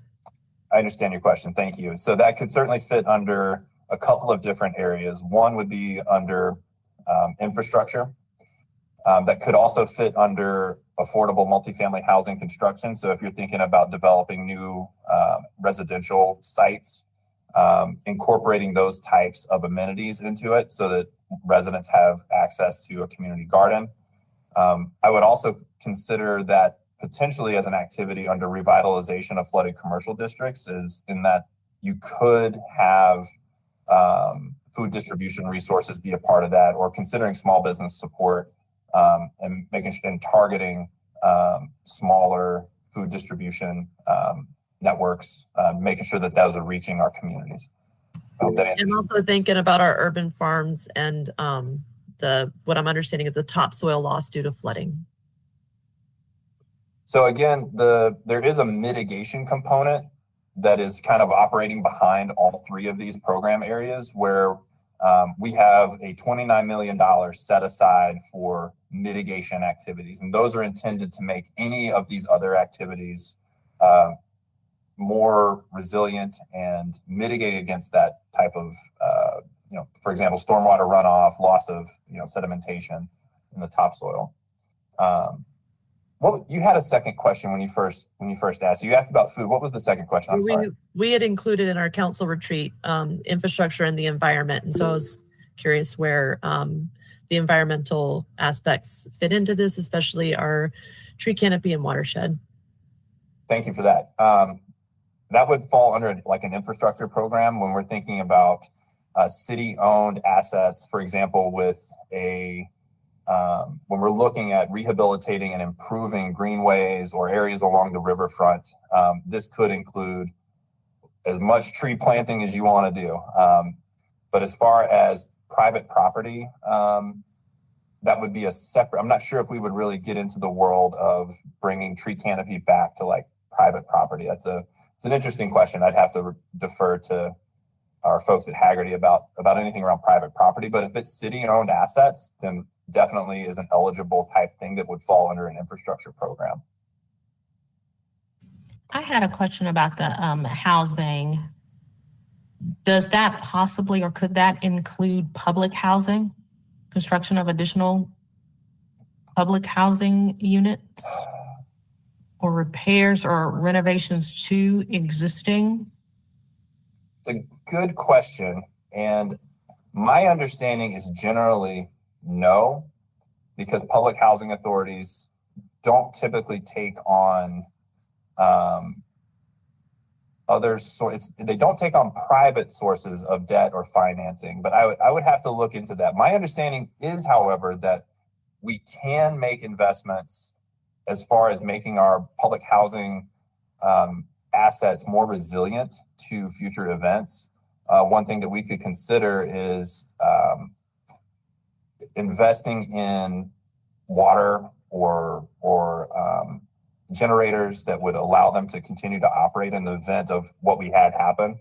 I understand your question. Thank you. So that could certainly fit under a couple of different areas. One would be under infrastructure. That could also fit under affordable multifamily housing construction. So if you're thinking about developing new residential sites, incorporating those types of amenities into it so that residents have access to a community garden. I would also consider that potentially as an activity under revitalization of flooded commercial districts, is in that you could have food distribution resources be a part of that, or considering small business support and targeting smaller food distribution networks, making sure that those are reaching our communities. I hope that answers. And also thinking about our urban farms and what I'm understanding of the topsoil loss due to flooding. So again, there is a mitigation component that is kind of operating behind all three of these program areas, where we have a $29 million set aside for mitigation activities. And those are intended to make any of these other activities more resilient and mitigate against that type of, for example, stormwater runoff, loss of, sedimentation in the topsoil. Well, you had a second question when you first asked. You asked about food. What was the second question? I'm sorry. We had included in our council retreat infrastructure and the environment, and so I was curious where the environmental aspects fit into this, especially our tree canopy and watershed. Thank you for that. That would fall under like an infrastructure program when we're thinking about city-owned assets, for example, with when we're looking at rehabilitating and improving greenways or areas along the riverfront. This could include as much tree planting as you want to do. But as far as private property, that would be a separate, I'm not sure if we would really get into the world of bringing tree canopy back to like private property. It's an interesting question. I'd have to defer to our folks at Haggerty about anything around private property. But if it's city-owned assets, then definitely is an eligible type thing that would fall under an infrastructure program. I had a question about the housing. Does that possibly, or could that include public housing, construction of additional public housing units, or repairs or renovations to existing? It's a good question. And my understanding is generally no, because public housing authorities don't typically take on they don't take on private sources of debt or financing, but I would have to look into that. My understanding is, however, that we can make investments as far as making our public housing assets more resilient to future events. One thing that we could consider is investing in water or generators that would allow them to continue to operate in the event of what we had happen.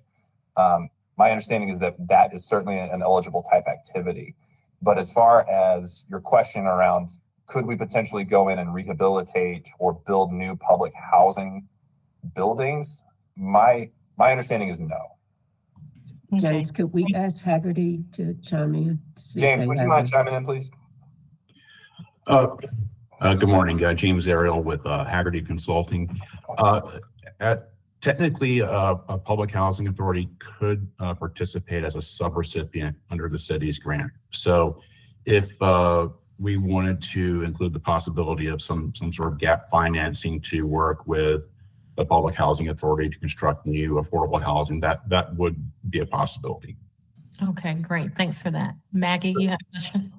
My understanding is that is certainly an eligible type activity. But as far as your question around, could we potentially go in and rehabilitate or build new public housing buildings? My understanding is no. James, could we ask Haggerty to chime in? James, would you mind chiming in, please? Good morning, James Ariel with Haggerty Consulting. Technically, a public housing authority could participate as a subrecipient under the city's grant. So if we wanted to include the possibility of some sort of gap financing to work with the public housing authority to construct new affordable housing, that would be a possibility. Okay, great. Thanks for that. Maggie, you have a question?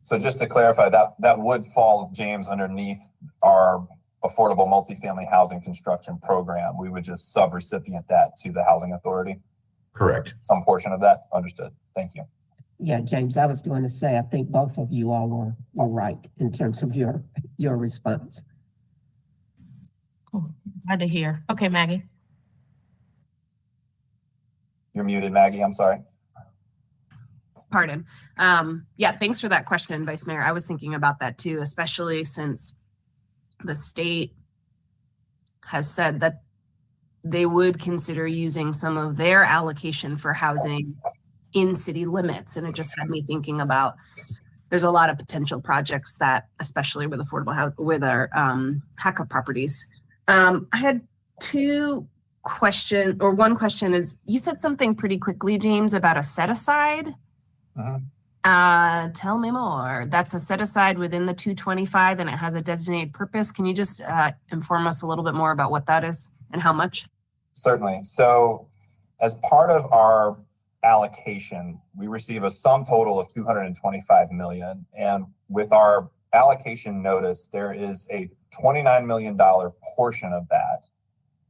So just to clarify, that would fall, James, underneath our affordable multifamily housing construction program. We would just subrecipient that to the housing authority. Correct. Some portion of that. Understood. Thank you. Yeah, James, I was going to say, I think both of you all were right in terms of your response. Cool. Glad to hear. Okay, Maggie. You're muted, Maggie. I'm sorry. Pardon. Yeah, thanks for that question, Vice Mayor. I was thinking about that too, especially since the state has said that they would consider using some of their allocation for housing in city limits. And it just had me thinking about, there's a lot of potential projects that, especially with affordable housing, with our HACA properties. I had two questions, or one question is, you said something pretty quickly, James, about a set aside. Tell me more. That's a set aside within the 225 and it has a designated purpose. Can you just inform us a little bit more about what that is and how much? Certainly. So as part of our allocation, we receive a sum total of 225 million. And with our allocation notice, there is a $29 million portion of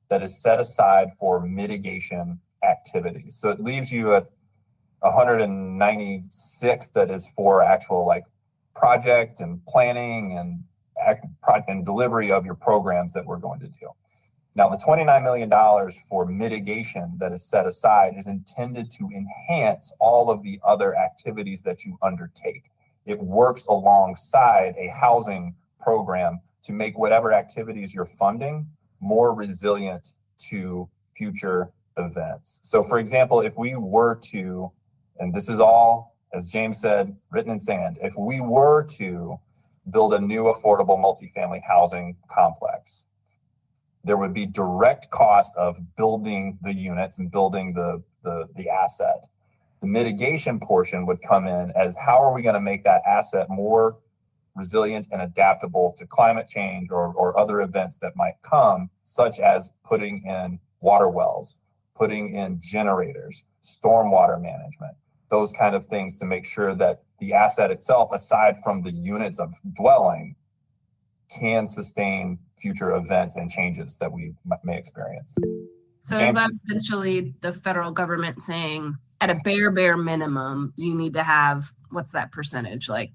that is set aside for mitigation activities. So it leaves you at 196 that is for actual like project and planning and delivery of your programs that we're going to do. Now, the $29 million for mitigation that is set aside is intended to enhance all of the other activities that you undertake. It works alongside a housing program to make whatever activities you're funding more resilient to future events. So for example, if we were to, and this is all, as James said, written in sand, if we were to build a new affordable multifamily housing complex, there would be direct cost of building the units and building the asset. The mitigation portion would come in as how are we going to make that asset more resilient and adaptable to climate change or other events that might come, such as putting in water wells, putting in generators, stormwater management, those kind of things to make sure that the asset itself, aside from the units of dwelling, can sustain future events and changes that we may experience. So James? is that essentially the federal government saying at a bare minimum, you need to have, what's that percentage? Like,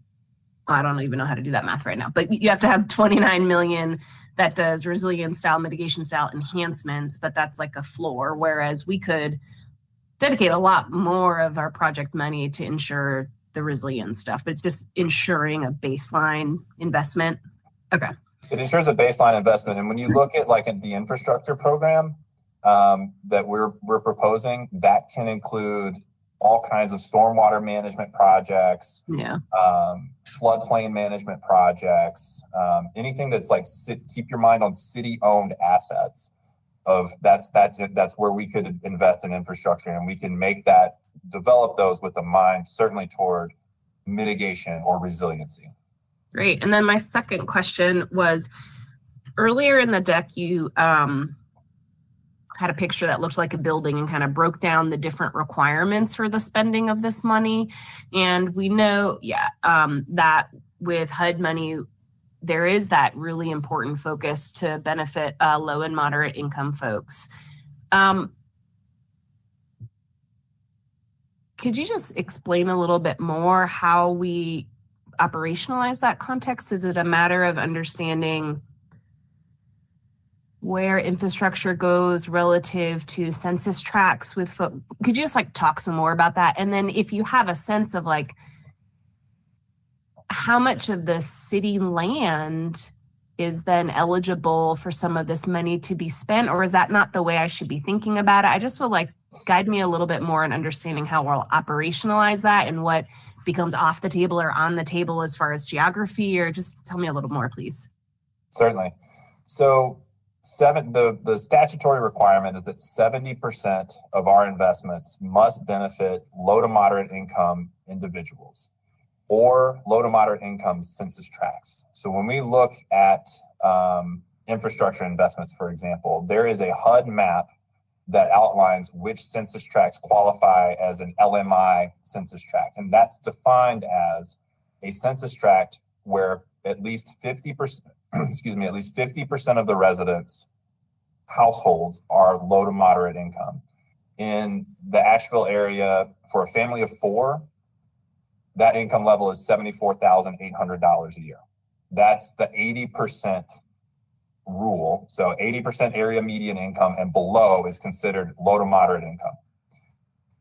I don't even know how to do that math right now, but you have to have 29 million that does resilience style, mitigation style enhancements, but that's like a floor. Whereas we could dedicate a lot more of our project money to ensure the resilience stuff, but it's just ensuring a baseline investment. Okay. It ensures a baseline investment. And when you look at like the infrastructure program that we're proposing, that can include all kinds of stormwater management projects, floodplain management projects, anything that's like keep your mind on city-owned assets. That's where we could invest in infrastructure, and we can develop those with a mind certainly toward mitigation or resiliency. Great. And then my second question was, earlier in the deck, you had a picture that looked like a building and kind of broke down the different requirements for the spending of this money. And we know, that with HUD money, there is that really important focus to benefit low and moderate income folks. Could you just explain a little bit more how we operationalize that context? Is it a matter of understanding where infrastructure goes relative to census tracts with folks? Could you just talk some more about that? And then if you have a sense of how much of the city land is then eligible for some of this money to be spent, or is that not the way I should be thinking about it? I just would like guide me a little bit more in understanding how we'll operationalize that and what becomes off the table or on the table as far as geography, or just tell me a little more, please. Certainly. So the statutory requirement is that 70% of our investments must benefit low to moderate income individuals or low to moderate income census tracts. So when we look at infrastructure investments, for example, there is a HUD map that outlines which census tracts qualify as an LMI census tract. And that's defined as a census tract where at least 50%, at least 50% of the residents' households are low to moderate income. In the Asheville area, for a family of 4, that income level is $74,800 a year. That's the 80% rule. So 80% area median income and below is considered low to moderate income.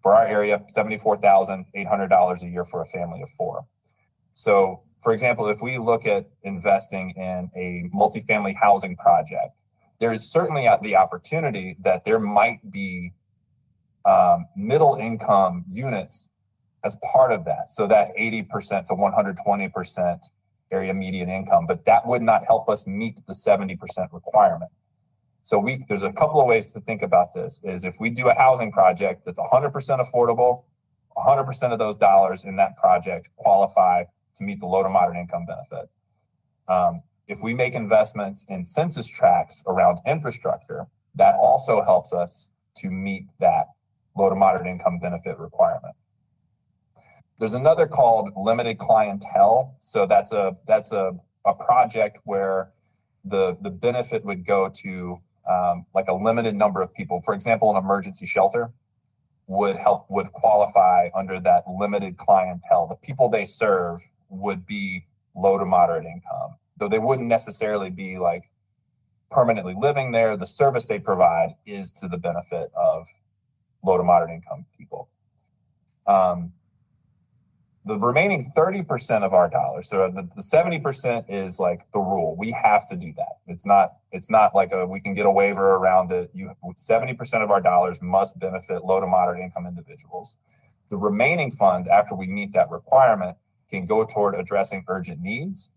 For our area, $74,800 a year for a family of 4. So, for example, if we look at investing in a multifamily housing project, there is certainly the opportunity that there might be middle income units as part of that. So that 80% to 120% area median income, but that would not help us meet the 70% requirement. So there's a couple of ways to think about this. Is if we do a housing project that's 100% affordable, 100% of those dollars in that project qualify to meet the low to moderate income benefit. If we make investments in census tracts around infrastructure, that also helps us to meet that low to moderate income benefit requirement. There's another called limited clientele. So that's a project where the benefit would go to like a limited number of people. For example, an emergency shelter would qualify under that limited clientele. The people they serve would be low to moderate income, though they wouldn't necessarily be like permanently living there. The service they provide is to the benefit of low to moderate income people. The remaining 30% of our dollars, so the 70% is like the rule. We have to do that. It's not like we can get a waiver around it. 70% of our dollars must benefit low to moderate income individuals. The remaining funds, after we meet that requirement, can go toward addressing urgent needs,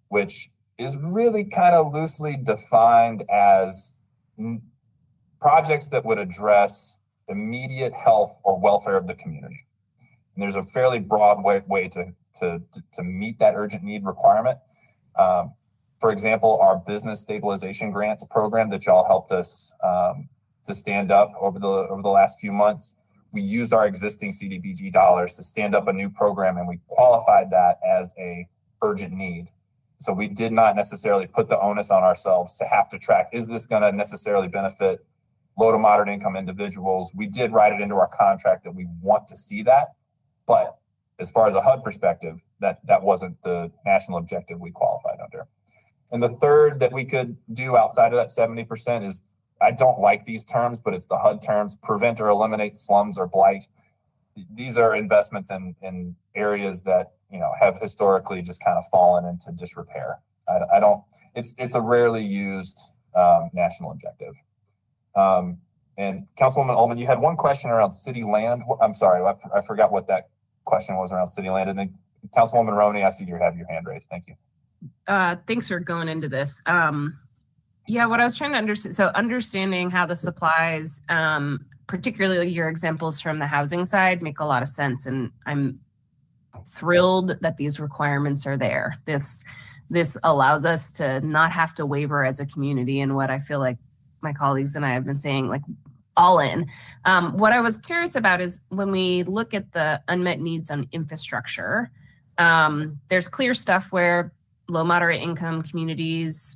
which is really kind of loosely defined as projects that would address immediate health or welfare of the community. And there's a fairly broad way to meet that urgent need requirement. For example, our business stabilization grants program that y'all helped us to stand up over the last few months, we used our existing CDBG dollars to stand up a new program, and we qualified that as a urgent need. So we did not necessarily put the onus on ourselves to have to track, is this going to necessarily benefit low to moderate income individuals? We did write it into our contract that we want to see that. But as far as a HUD perspective, that wasn't the national objective we qualified under. And the third that we could do outside of that 70% is, I don't like these terms, but it's the HUD terms: prevent or eliminate slums or blight. These are investments in areas that, have historically just kind of fallen into disrepair. It's a rarely used national objective. And Councilwoman Ullman, you had one question around city land. I'm sorry, I forgot what that question was around city land. And then Councilwoman Roney, I see you have your hand raised. Thank you. Thanks for going into this. Yeah, what I was trying to understand, so understanding how the supplies, particularly your examples from the housing side, make a lot of sense. And I'm thrilled that these requirements are there. This allows us to not have to waver as a community, and what I feel like my colleagues and I have been saying, like, all in. What I was curious about is when we look at the unmet needs on infrastructure, there's clear stuff where low moderate income communities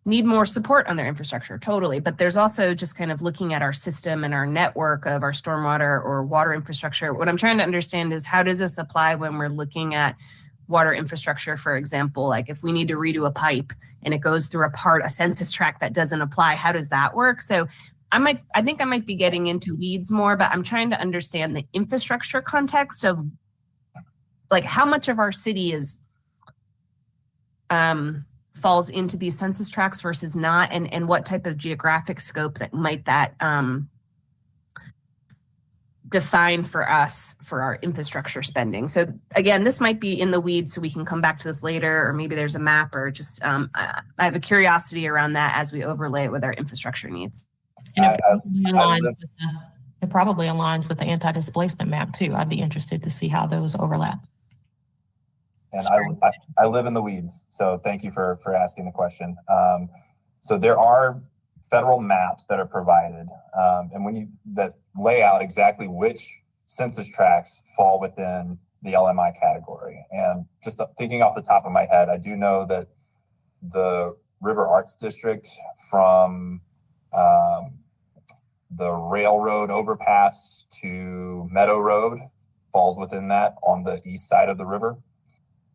need more support on their infrastructure, totally. But there's also just kind of looking at our system and our network of our stormwater or water infrastructure. What I'm trying to understand is, how does this apply when we're looking at water infrastructure, for example? Like if we need to redo a pipe and it goes through a census tract that doesn't apply, how does that work? So I think I might be getting into weeds more, but I'm trying to understand the infrastructure context of like how much of our city is falls into these census tracts versus not, and what type of geographic scope that might that define for us for our infrastructure spending. So again, this might be in the weeds, so we can come back to this later, or maybe there's a map, or just I have a curiosity around that as we overlay it with our infrastructure needs. And it probably aligns with the anti-displacement map too. I'd be interested to see how those overlap. And I live in the weeds, so thank you for asking the question. So there are federal maps that are provided, and that lay out exactly which census tracts fall within the LMI category. And just thinking off the top of my head, I do know that the River Arts District from the railroad overpass to Meadow Road falls within that on the east side of the river.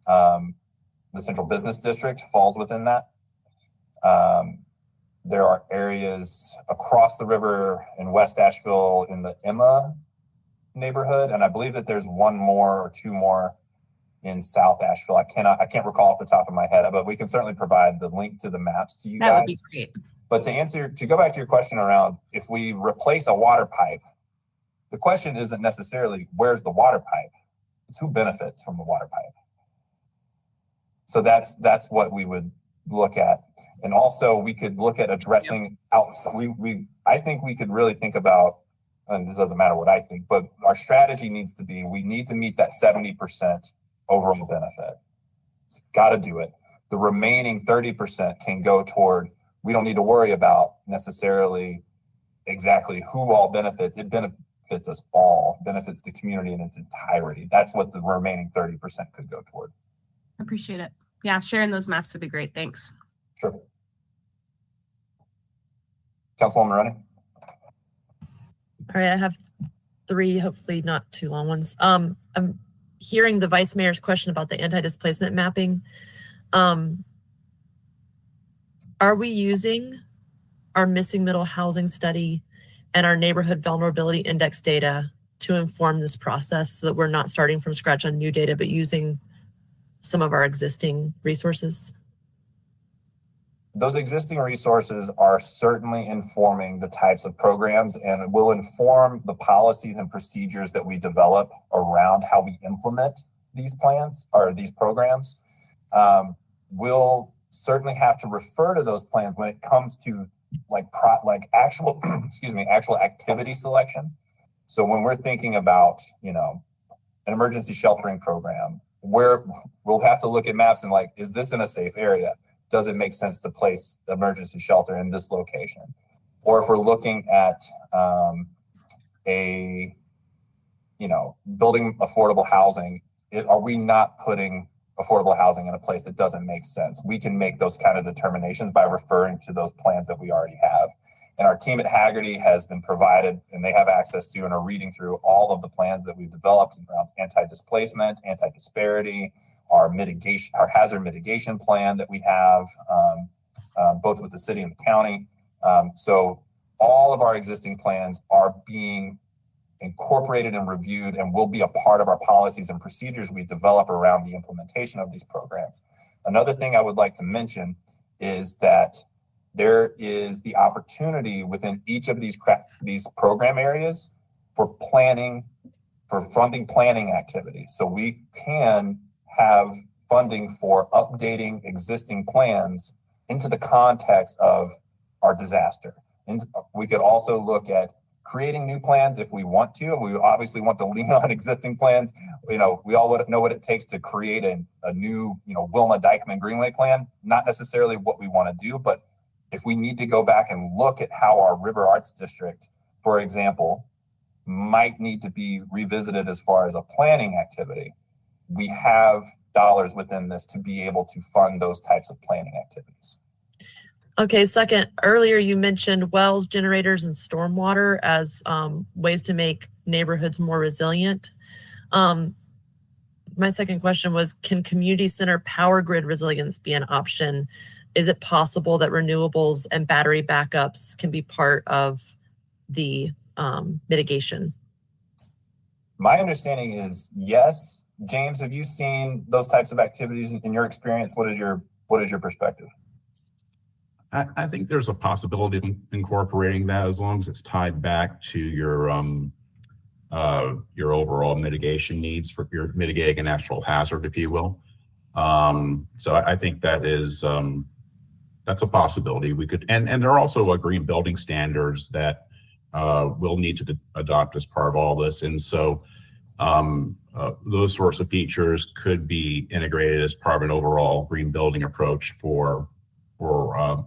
The Central Business District falls within that. There are areas across the river in West Asheville in the Emma neighborhood, and I believe that there's one more or two more in South Asheville. I can't recall off the top of my head, but we can certainly provide the link to the maps to you guys. That would be great. But to go back to your question around if we replace a water pipe, the question isn't necessarily where's the water pipe, it's who benefits from the water pipe. So that's what we would look at. And also we could look at addressing outside. I think we could really think about, and this doesn't matter what I think, but our strategy needs to be, we need to meet that 70% overall benefit. So got to do it. The remaining 30% can go toward, we don't need to worry about necessarily exactly who all benefits. It benefits us all, benefits the community in its entirety. That's what the remaining 30% could go toward. Appreciate it. Yeah, sharing those maps would be great. Thanks. Sure. Councilwoman Running. All right, I have 3, hopefully not too long ones. I'm hearing the Vice Mayor's question about the anti-displacement mapping. Are we using our missing middle housing study and our neighborhood vulnerability index data to inform this process so that we're not starting from scratch on new data, but using some of our existing resources? Those existing resources are certainly informing the types of programs and will inform the policies and procedures that we develop around how we implement these plans or these programs. We'll certainly have to refer to those plans when it comes to actual actual activity selection. So when we're thinking about, an emergency sheltering program, where we'll have to look at maps and is this in a safe area? Does it make sense to place the emergency shelter in this location? Or if we're looking at building affordable housing, are we not putting affordable housing in a place that doesn't make sense? We can make those kind of determinations by referring to those plans that we already have. And our team at Hagerty has been provided, and they have access to and are reading through all of the plans that we've developed around anti-displacement, anti-disparity, our hazard mitigation plan that we have, both with the city and the county. So all of our existing plans are being incorporated and reviewed and will be a part of our policies and procedures we develop around the implementation of these programs. Another thing I would like to mention is that there is the opportunity within each of these program areas for funding planning activities. So we can have funding for updating existing plans into the context of our disaster. And we could also look at creating new plans if we want to, and we obviously want to lean on existing plans. We all know what it takes to create a new, Wilma Dykeman Greenway plan. Not necessarily what we want to do, but if we need to go back and look at how our River Arts District, for example, might need to be revisited as far as a planning activity, we have dollars within this to be able to fund those types of planning activities. Okay, second, earlier you mentioned wells, generators, and stormwater as ways to make neighborhoods more resilient. My second question was, can community center power grid resilience be an option? Is it possible that renewables and battery backups can be part of the mitigation? My understanding is yes. James, have you seen those types of activities in your experience? What is your What is your perspective? I think there's a possibility of incorporating that as long as it's tied back to your overall mitigation needs for your mitigating a natural hazard, if you will. So I think that is that's a possibility. We could, and there are also green building standards that we'll need to adopt as part of all this, and so those sorts of features could be integrated as part of an overall green building approach for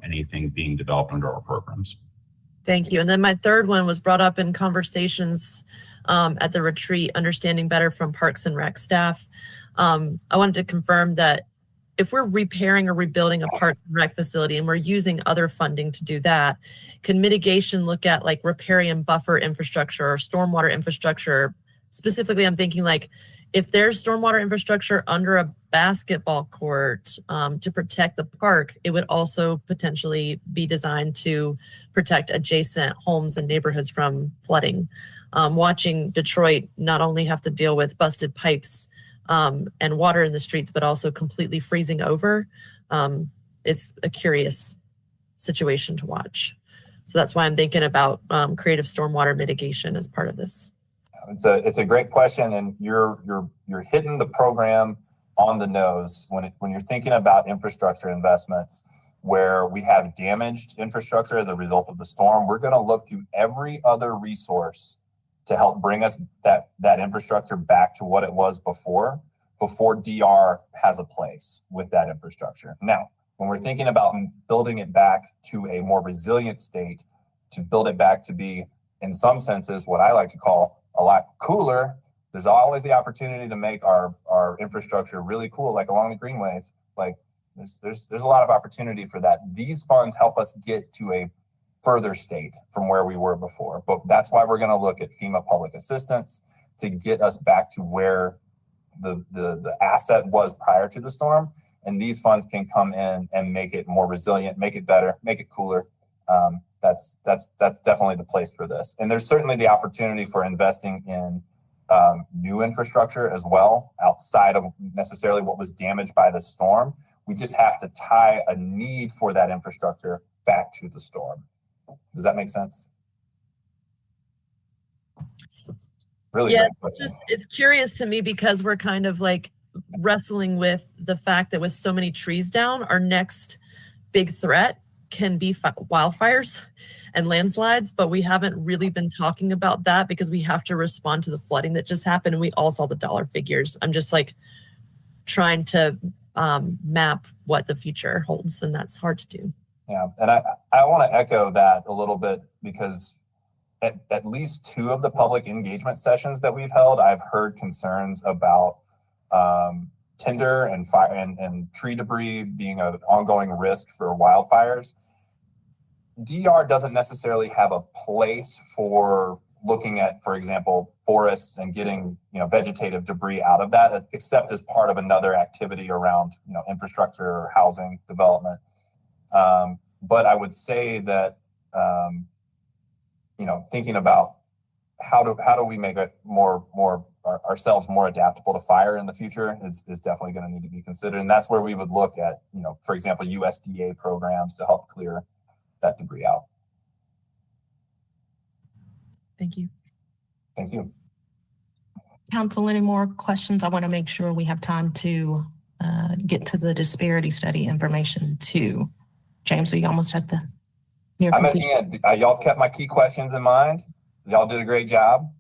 anything being developed under our programs. Thank you. And then my third one was brought up in conversations at the retreat, understanding better from Parks and Rec staff. I wanted to confirm that if we're repairing or rebuilding a Parks and Rec facility and we're using other funding to do that, can mitigation look at like riparian buffer infrastructure or stormwater infrastructure? Specifically, I'm thinking like if there's stormwater infrastructure under a basketball court to protect the park, it would also potentially be designed to protect adjacent homes and neighborhoods from flooding. Watching Detroit not only have to deal with busted pipes and water in the streets, but also completely freezing over is a curious situation to watch. So that's why I'm thinking about creative stormwater mitigation as part of this. It's a great question, and you're hitting the program on the nose when you're thinking about infrastructure investments where we have damaged infrastructure as a result of the storm. We're going to look to every other resource to help bring us that infrastructure back to what it was before DR has a place with that infrastructure. Now, when we're thinking about building it back to a more resilient state, to build it back to be, in some senses, what I like to call a lot cooler, there's always the opportunity to make our infrastructure really cool, like along the greenways. Like there's a lot of opportunity for that. These funds help us get to a further state from where we were before. But that's why we're going to look at FEMA public assistance to get us back to where the asset was prior to the storm. And these funds can come in and make it more resilient, make it better, make it cooler. That's definitely the place for this. And there's certainly the opportunity for investing in new infrastructure as well, outside of necessarily what was damaged by the storm. We just have to tie a need for that infrastructure back to the storm. Does that make sense? Really? Yeah, it's curious to me because we're kind of like wrestling with the fact that with so many trees down, our next big threat can be wildfires and landslides, but we haven't really been talking about that because we have to respond to the flooding that just happened, and we all saw the dollar figures. I'm just like trying to map what the future holds, and that's hard to do. Yeah, and I want to echo that a little bit because at least 2 of the public engagement sessions that we've held, I've heard concerns about tinder and fire and tree debris being an ongoing risk for wildfires. DR doesn't necessarily have a place for looking at, for example, forests and getting vegetative debris out of that, except as part of another activity around infrastructure or housing development. But I would say that thinking about how do we make it ourselves more adaptable to fire in the future is definitely going to need to be considered. And that's where we would look at, for example, USDA programs to help clear that debris out. Thank you. Thank you. Council, any more questions? I want to make sure we have time to get to the disparity study information too. James, are you almost at the near completion? I'm at the end. Y'all kept my key questions in mind. Y'all did a great job.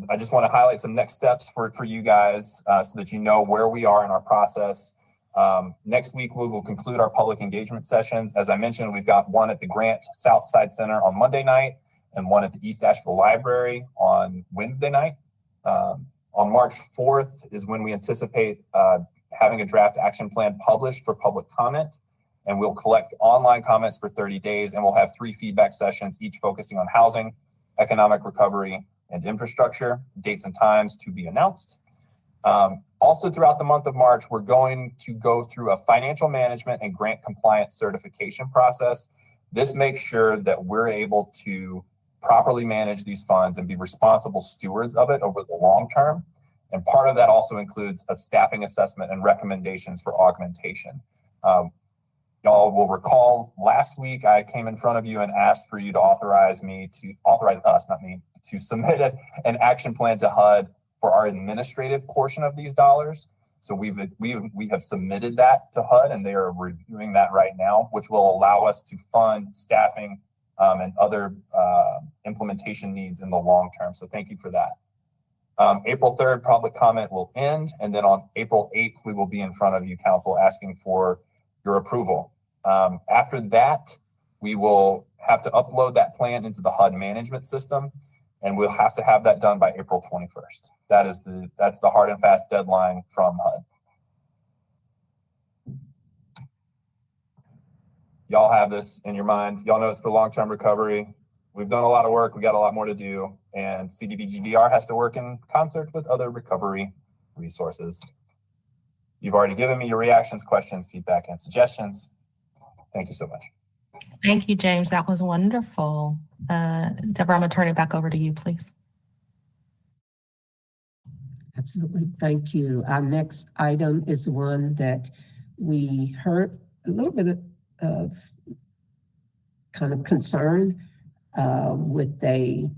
I just want to highlight some next steps for you guys so that you know where we are in our process. Next week, we will conclude our public engagement sessions. As I mentioned, we've got one at the Grant Southside Center on Monday night and one at the East Asheville Library on Wednesday night. On March 4th is when we anticipate having a draft action plan published for public comment. And we'll collect online comments for 30 days, and we'll have 3 feedback sessions, each focusing on housing, economic recovery, and infrastructure. Dates and times to be announced. Also throughout the month of March, we're going to go through a financial management and grant compliance certification process. This makes sure that we're able to properly manage these funds and be responsible stewards of it over the long term. And part of that also includes a staffing assessment and recommendations for augmentation. Y'all will recall last week I came in front of you and asked for you to authorize us, not me, to submit an action plan to HUD for our administrative portion of these dollars. So we have submitted that to HUD, and they are reviewing that right now, which will allow us to fund staffing and other implementation needs in the long term. So thank you for that. April 3rd, public comment will end, and then on April 8th, we will be in front of you, council, asking for your approval. After that, we will have to upload that plan into the HUD management system, and we'll have to have that done by April 21st. That's the hard and fast deadline from HUD. Y'all have this in your mind. Y'all know it's for long-term recovery. We've done a lot of work. We got a lot more to do, and CDBG-DR has to work in concert with other recovery resources. You've already given me your reactions, questions, feedback, and suggestions. Thank you so much. Thank you, James. That was wonderful. Deborah, I'm going to turn it back over to you, please. Absolutely. Thank you. Our next item is one that we heard a little bit of kind of concern with a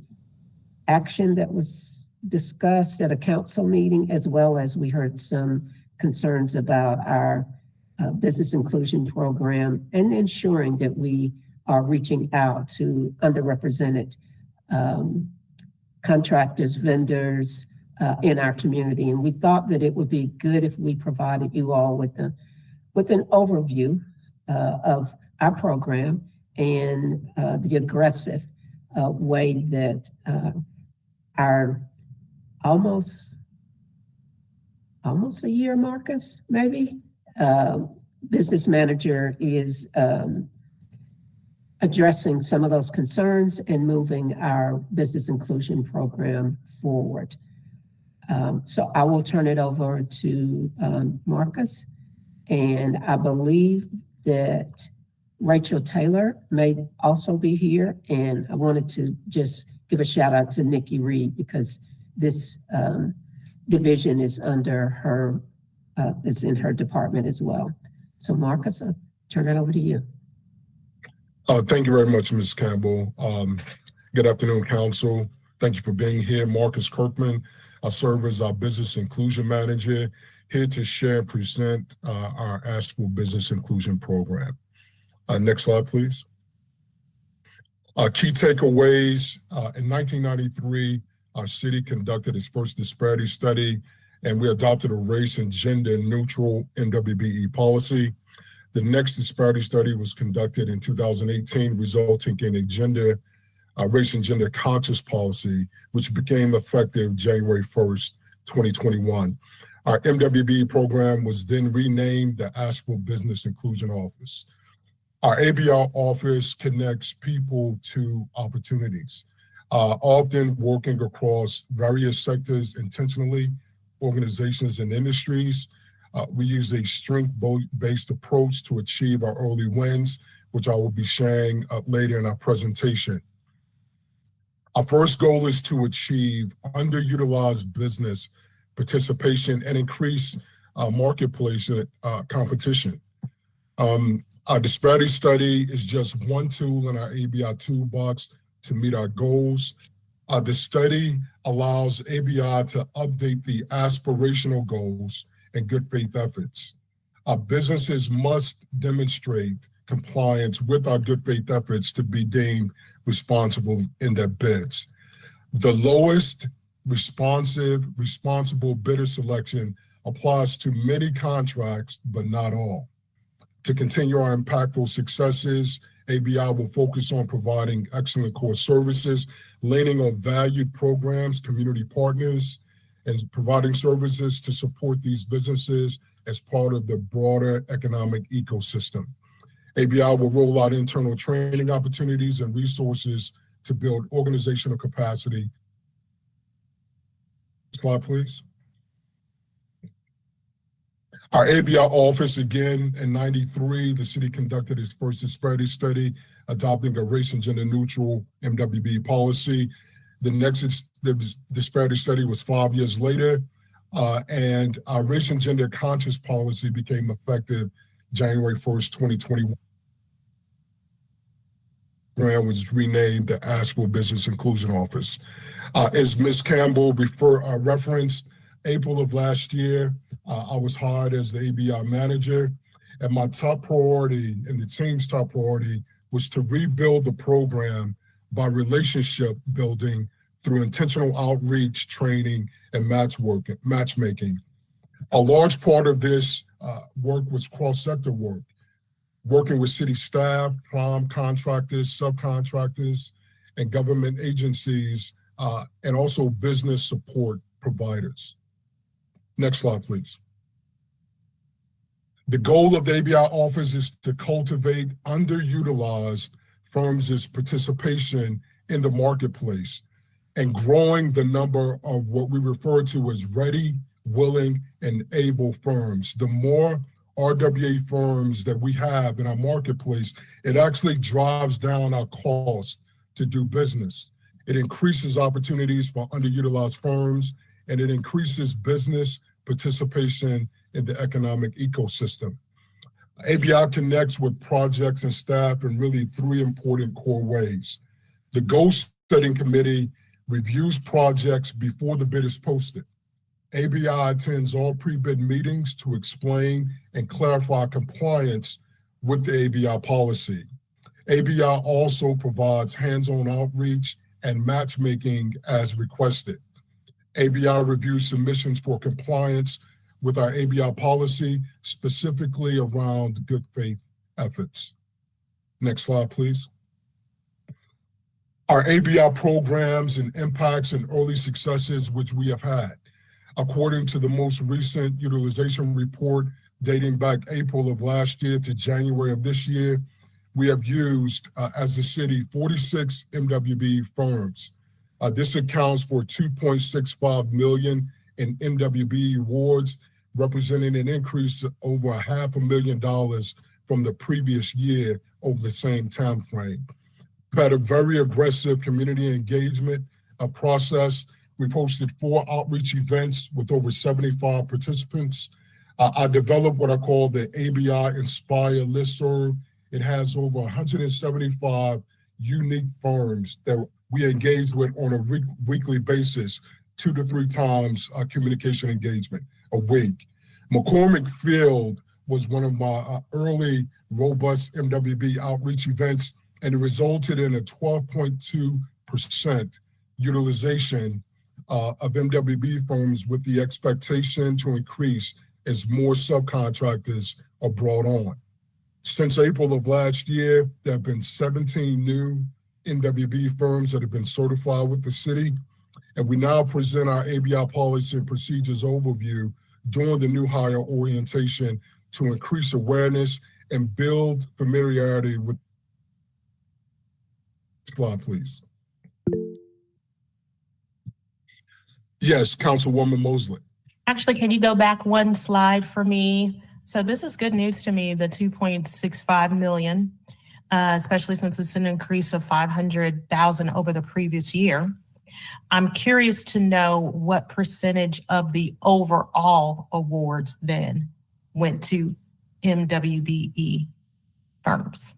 action that was discussed at a council meeting, as well as we heard some concerns about our business inclusion program and ensuring that we are reaching out to underrepresented contractors, vendors in our community. And we thought that it would be good if we provided you all with an overview of our program and the aggressive way that our almost a year, Marcus, maybe, business manager is addressing some of those concerns and moving our business inclusion program forward. So I will turn it over to Marcus, and I believe that Rachel Taylor may also be here, and I wanted to just give a shout out to Nikki Reed because this division is under her, it's in her department as well. So Marcus, I'll turn it over to you. Thank you very much, Ms. Campbell. Good afternoon, council. Thank you for being here. Marcus Kirkman. I serve as our business inclusion manager, here to share and present our Asheville Business Inclusion Program. Next slide, please. Key takeaways. In 1993, our city conducted its first disparity study, and we adopted a race and gender neutral MWBE policy. The next disparity study was conducted in 2018, resulting in a race and gender conscious policy, which became effective January 1st, 2021. Our MWBE program was then renamed the Asheville Business Inclusion Office. Our ABR office connects people to opportunities, often working across various sectors intentionally, organizations and industries. We use a strength-based approach to achieve our early wins, which I will be sharing later in our presentation. Our first goal is to achieve underutilized business participation and increase marketplace competition. Our disparity study is just one tool in our ABI toolbox to meet our goals. The study allows ABI to update the aspirational goals and good faith efforts. Our businesses must demonstrate compliance with our good faith efforts to be deemed responsible in their bids. The lowest responsible bidder selection applies to many contracts, but not all. To continue our impactful successes, ABI will focus on providing excellent core services, leaning on valued programs, community partners, and providing services to support these businesses as part of the broader economic ecosystem. ABI will roll out internal training opportunities and resources to build organizational capacity. Slide, please. Our ABI office, again, in 93, the city conducted its first disparity study, adopting a race and gender neutral MWB policy. The next disparity study was 5 years later. and our race and gender conscious policy became effective January 1st, 2021. Program was renamed the Asheville Business Inclusion Office. As Ms. Campbell referenced, April of last year, I was hired as the ABI manager, and my top priority and the team's top priority was to rebuild the program by relationship building through intentional outreach, training, and matchmaking. A large part of this work was cross-sector work, working with city staff, prime contractors, subcontractors, and government agencies, and also business support providers. Next slide, please. The goal of the ABI office is to cultivate underutilized firms' participation in the marketplace and growing the number of what we refer to as ready, willing, and able firms. The more RWA firms that we have in our marketplace, it actually drives down our cost to do business. It increases opportunities for underutilized firms, and it increases business participation in the economic ecosystem. ABI connects with projects and staff in really three important core ways. The goal setting committee reviews projects before the bid is posted. ABI attends all pre-bid meetings to explain and clarify compliance with the ABI policy. ABI also provides hands-on outreach and matchmaking as requested. ABI reviews submissions for compliance with our ABI policy, specifically around good faith efforts. Next slide, please. Our ABI programs and impacts and early successes which we have had. According to the most recent utilization report dating back April of last year to January of this year, we have used, as a city, 46 MWB firms. This accounts for $2.65 million in MWB awards, representing an increase of over $500,000 from the previous year over the same time frame. We've had a very aggressive community engagement process. We've hosted 4 outreach events with over 75 participants. I developed what I call the ABI Inspire listserv. It has over 175 unique firms that we engage with on a weekly basis, 2 to 3 times communication engagement a week. McCormick Field was one of my early robust MWB outreach events, and it resulted in a 12.2% utilization of MWB firms, with the expectation to increase as more subcontractors are brought on. Since April of last year, there have been 17 new MWB firms that have been certified with the city, and we now present our ABI policy and procedures overview during the new hire orientation to increase awareness and build familiarity with. Slide, please. Yes, Councilwoman Mosley. Actually, can you go back one slide for me? So this is good news to me, the 2.65 million, especially since it's an increase of 500,000 over the previous year. I'm curious to know what percentage of the overall awards then went to MWBE firms.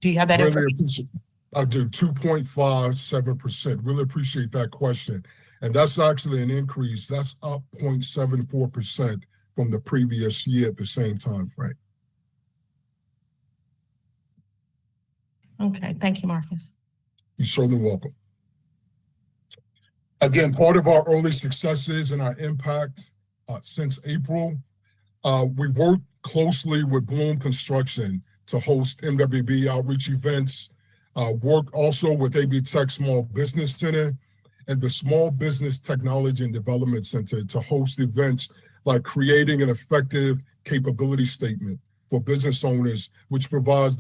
Do you have that information? I do, 2.57%. Really appreciate that question. And that's actually an increase. That's up 0.74% from the previous year at the same time frame. Okay, thank you, Marcus. You're certainly welcome. Again, part of our early successes and our impact since April, we worked closely with Bloom Construction to host MWB outreach events, work also with AB Tech Small Business Center and the Small Business Technology and Development Center to host events like creating an effective capability statement for business owners, which provides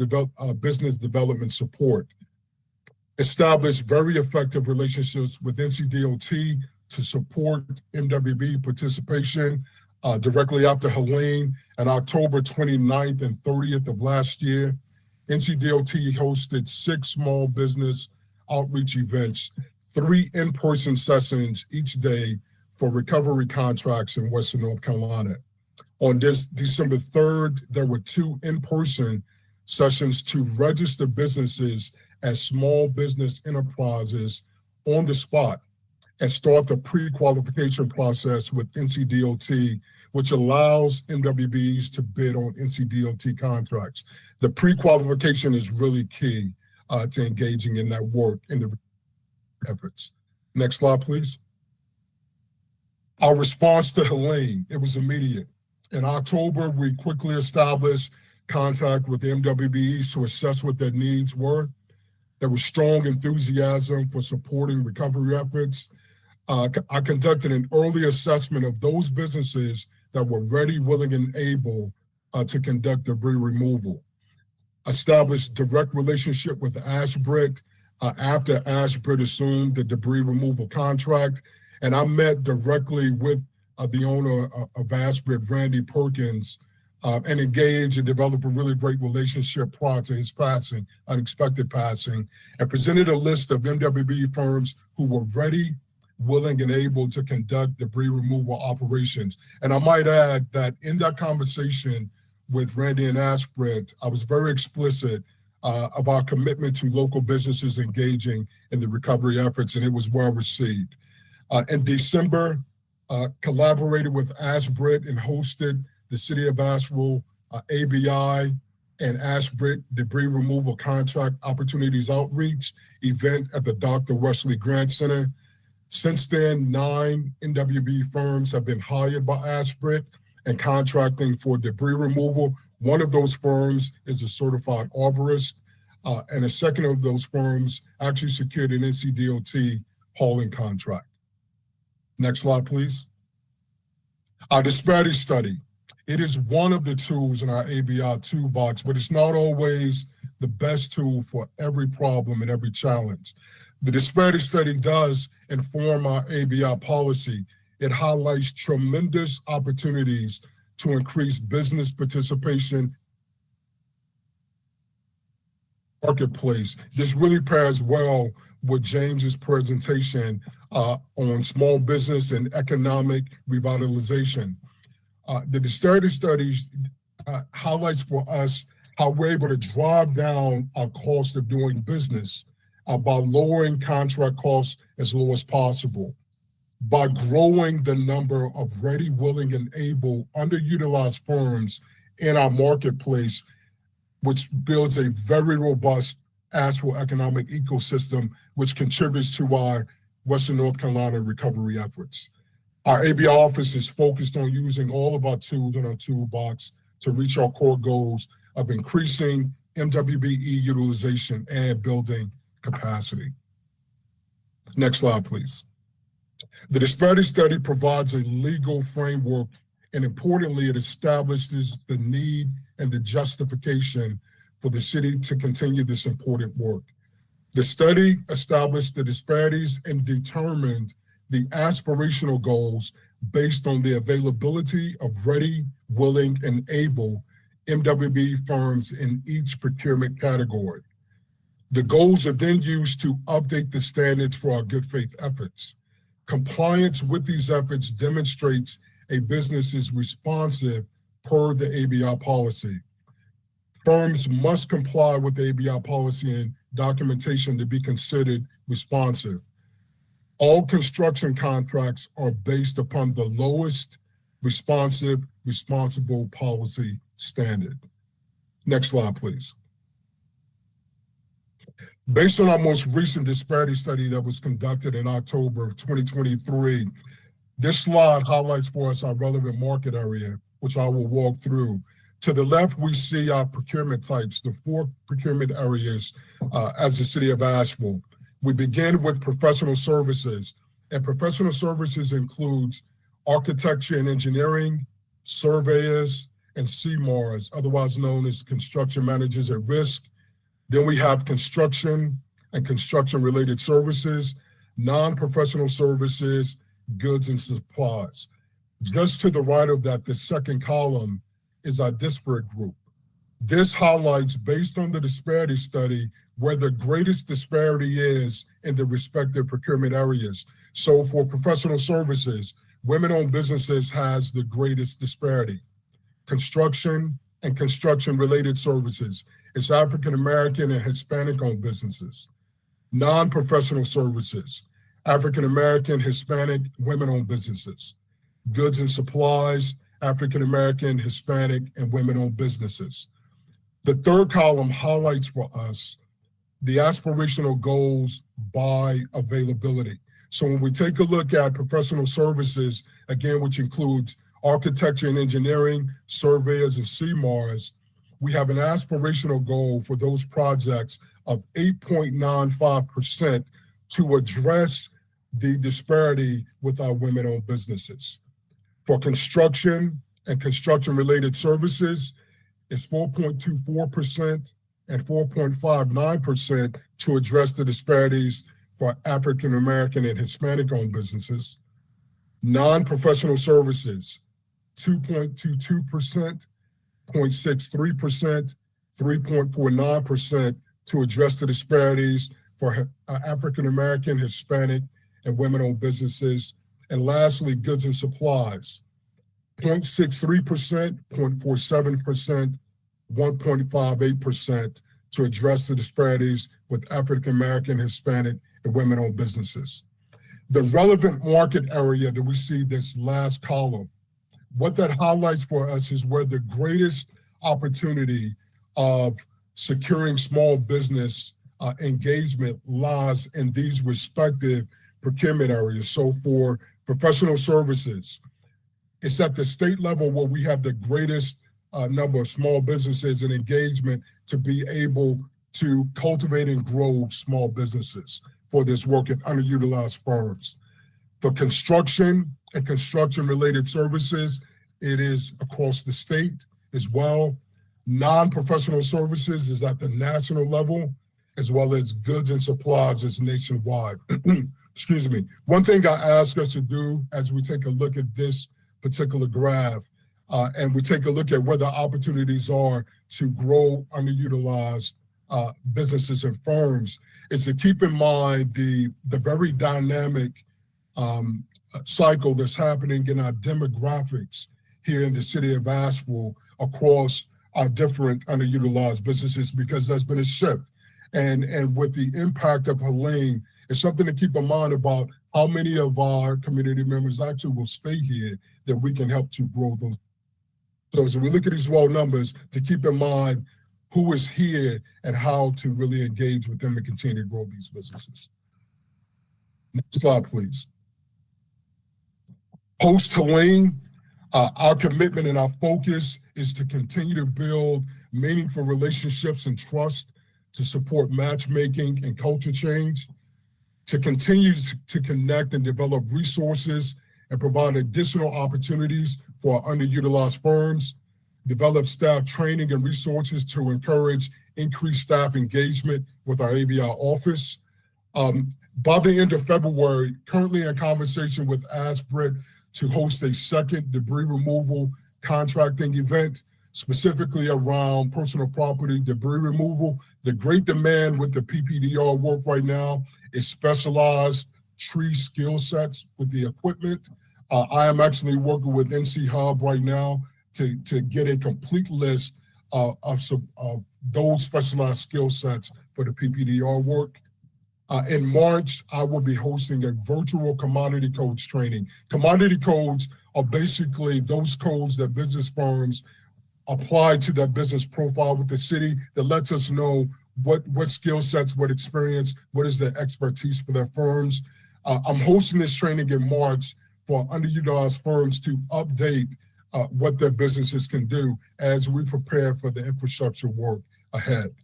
business development support. Establish very effective relationships with NCDOT to support MWB participation directly after Helene. On October 29th and 30th of last year, NCDOT hosted 6 small business outreach events, 3 in-person sessions each day for recovery contracts in Western North Carolina. On this December 3rd, there were 2 in-person sessions to register businesses as small business enterprises on the spot and start the pre-qualification process with NCDOT, which allows MWBs to bid on NCDOT contracts. The pre-qualification is really key to engaging in that work in the efforts. Next slide, please. Our response to Helene, it was immediate. In October, we quickly established contact with the MWBs to assess what their needs were. There was strong enthusiasm for supporting recovery efforts. I conducted an early assessment of those businesses that were ready, willing, and able to conduct debris removal. Established direct relationship with Ashbrit after Ashbrit assumed the debris removal contract. And I met directly with the owner of Ashbrit, Randy Perkins, and engaged and developed a really great relationship prior to his passing, unexpected passing, and presented a list of MWB firms who were ready, willing, and able to conduct debris removal operations. And I might add that in that conversation with Randy and Ashbrit, I was very explicit of our commitment to local businesses engaging in the recovery efforts, and it was well received. In December, collaborated with Ashbrit and hosted the City of Asheville ABI and Ashbrit Debris Removal Contract Opportunities Outreach event at the Dr. Wesley Grant Center. Since then, 9 MWB firms have been hired by Ashbrit and contracting for debris removal. One of those firms is a certified arborist, and a second of those firms actually secured an NCDOT hauling contract. Next slide, please. Our disparity study. It is one of the tools in our ABI toolbox, but it's not always the best tool for every problem and every challenge. The disparity study does inform our ABI policy. It highlights tremendous opportunities to increase business participation marketplace. This really pairs well with James's presentation on small business and economic revitalization. The disparity studies highlights for us how we're able to drive down our cost of doing business by lowering contract costs as low as possible, by growing the number of ready, willing, and able underutilized firms in our marketplace, which builds a very robust Asheville economic ecosystem, which contributes to our Western North Carolina recovery efforts. Our ABI office is focused on using all of our tools in our toolbox to reach our core goals of increasing MWBE utilization and building capacity. Next slide, please. The disparity study provides a legal framework, and importantly, it establishes the need and the justification for the city to continue this important work. The study established the disparities and determined the aspirational goals based on the availability of ready, willing, and able MWB firms in each procurement category. The goals are then used to update the standards for our good faith efforts. Compliance with these efforts demonstrates a business is responsive per the ABI policy. Firms must comply with the ABI policy and documentation to be considered responsive. All construction contracts are based upon the lowest responsive, responsible policy standard. Next slide, please. Based on our most recent disparity study that was conducted in October of 2023, this slide highlights for us our relevant market area, which I will walk through. To the left, we see our procurement types, the 4 procurement areas as the city of Asheville. We begin with professional services, and professional services includes architecture and engineering, surveyors, and CMARs, otherwise known as construction managers at risk. Then we have construction and construction-related services, non-professional services, goods and supplies. Just to the right of that, the second column is our disparate group. This highlights, based on the disparity study, where the greatest disparity is in the respective procurement areas. So for professional services, women-owned businesses has the greatest disparity. Construction and construction-related services. It's African-American and Hispanic-owned businesses. Non-professional services. African-American, Hispanic, women-owned businesses. Goods and supplies. African-American, Hispanic, and women-owned businesses. The third column highlights for us the aspirational goals by availability. So when we take a look at professional services, again, which includes architecture and engineering, surveyors, and CMARs, we have an aspirational goal for those projects of 8.95% to address the disparity with our women-owned businesses. For construction and construction-related services, it's 4.24% and 4.59% to address the disparities for African-American and Hispanic-owned businesses. Non-professional services, 2.22%, 0.63%, 3.49% to address the disparities for African-American, Hispanic, and women-owned businesses. And lastly, goods and supplies, 0.63%, 0.47%, 1.58% to address the disparities with African-American, Hispanic, and women-owned businesses. The relevant market area that we see this last column, what that highlights for us is where the greatest opportunity of securing small business engagement lies in these respective procurement areas. So for professional services, it's at the state level where we have the greatest number of small businesses and engagement to be able to cultivate and grow small businesses for this work at underutilized firms. For construction and construction-related services, it is across the state as well. Non-professional services is at the national level, as well as goods and supplies is nationwide. Excuse me. One thing I ask us to do as we take a look at this particular graph, and we take a look at where the opportunities are to grow underutilized businesses and firms, is to keep in mind the very dynamic cycle that's happening in our demographics here in the city of Asheville across our different underutilized businesses, because there's been a shift. And with the impact of Helene, it's something to keep in mind about how many of our community members actually will stay here that we can help to grow those. So as we look at these raw numbers, to keep in mind who is here and how to really engage with them and continue to grow these businesses. Next slide, please. Post Helene, our commitment and our focus is to continue to build meaningful relationships and trust, to support matchmaking and culture change, to continue to connect and develop resources and provide additional opportunities for underutilized firms, develop staff training and resources to encourage increased staff engagement with our ABI office. By the end of February, currently in conversation with ASBRIT to host a second debris removal contracting event, specifically around personal property debris removal. The great demand with the PPDR work right now is specialized tree skill sets with the equipment. I am actually working with NC Hub right now to get a complete list of those specialized skill sets for the PPDR work. In March, I will be hosting a virtual commodity codes training. Commodity codes are basically those codes that business firms apply to their business profile with the city that lets us know what skill sets, what experience, what is their expertise for their firms. I'm hosting this training in March for underutilized firms to update what their businesses can do as we prepare for the infrastructure work ahead.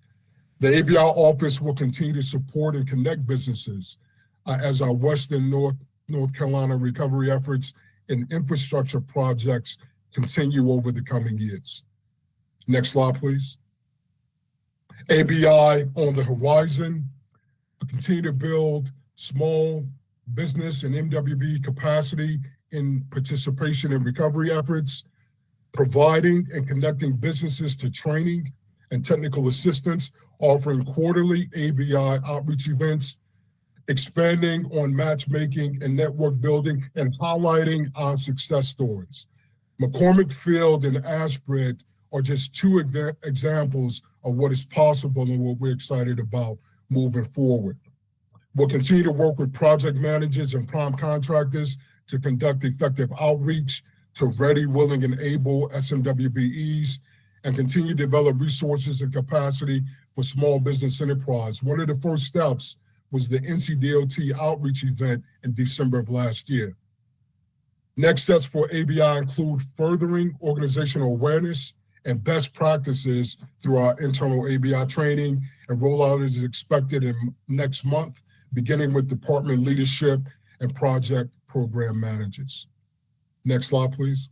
The ABI office will continue to support and connect businesses as our Western North Carolina recovery efforts and infrastructure projects continue over the coming years. Next slide, please. ABI on the horizon, continue to build small business and MWB capacity in participation in recovery efforts, providing and connecting businesses to training and technical assistance, offering quarterly ABI outreach events, expanding on matchmaking and network building, and highlighting our success stories. McCormick Field and Ashbridge are just two examples of what is possible and what we're excited about moving forward. We'll continue to work with project managers and prime contractors to conduct effective outreach to ready, willing, and able SMWBEs, and continue to develop resources and capacity for small business enterprise. One of the first steps was the NCDOT outreach event in December of last year. Next steps for ABI include furthering organizational awareness and best practices through our internal ABI training, and rollout is expected in next month, beginning with department leadership and project program managers. Next slide, please.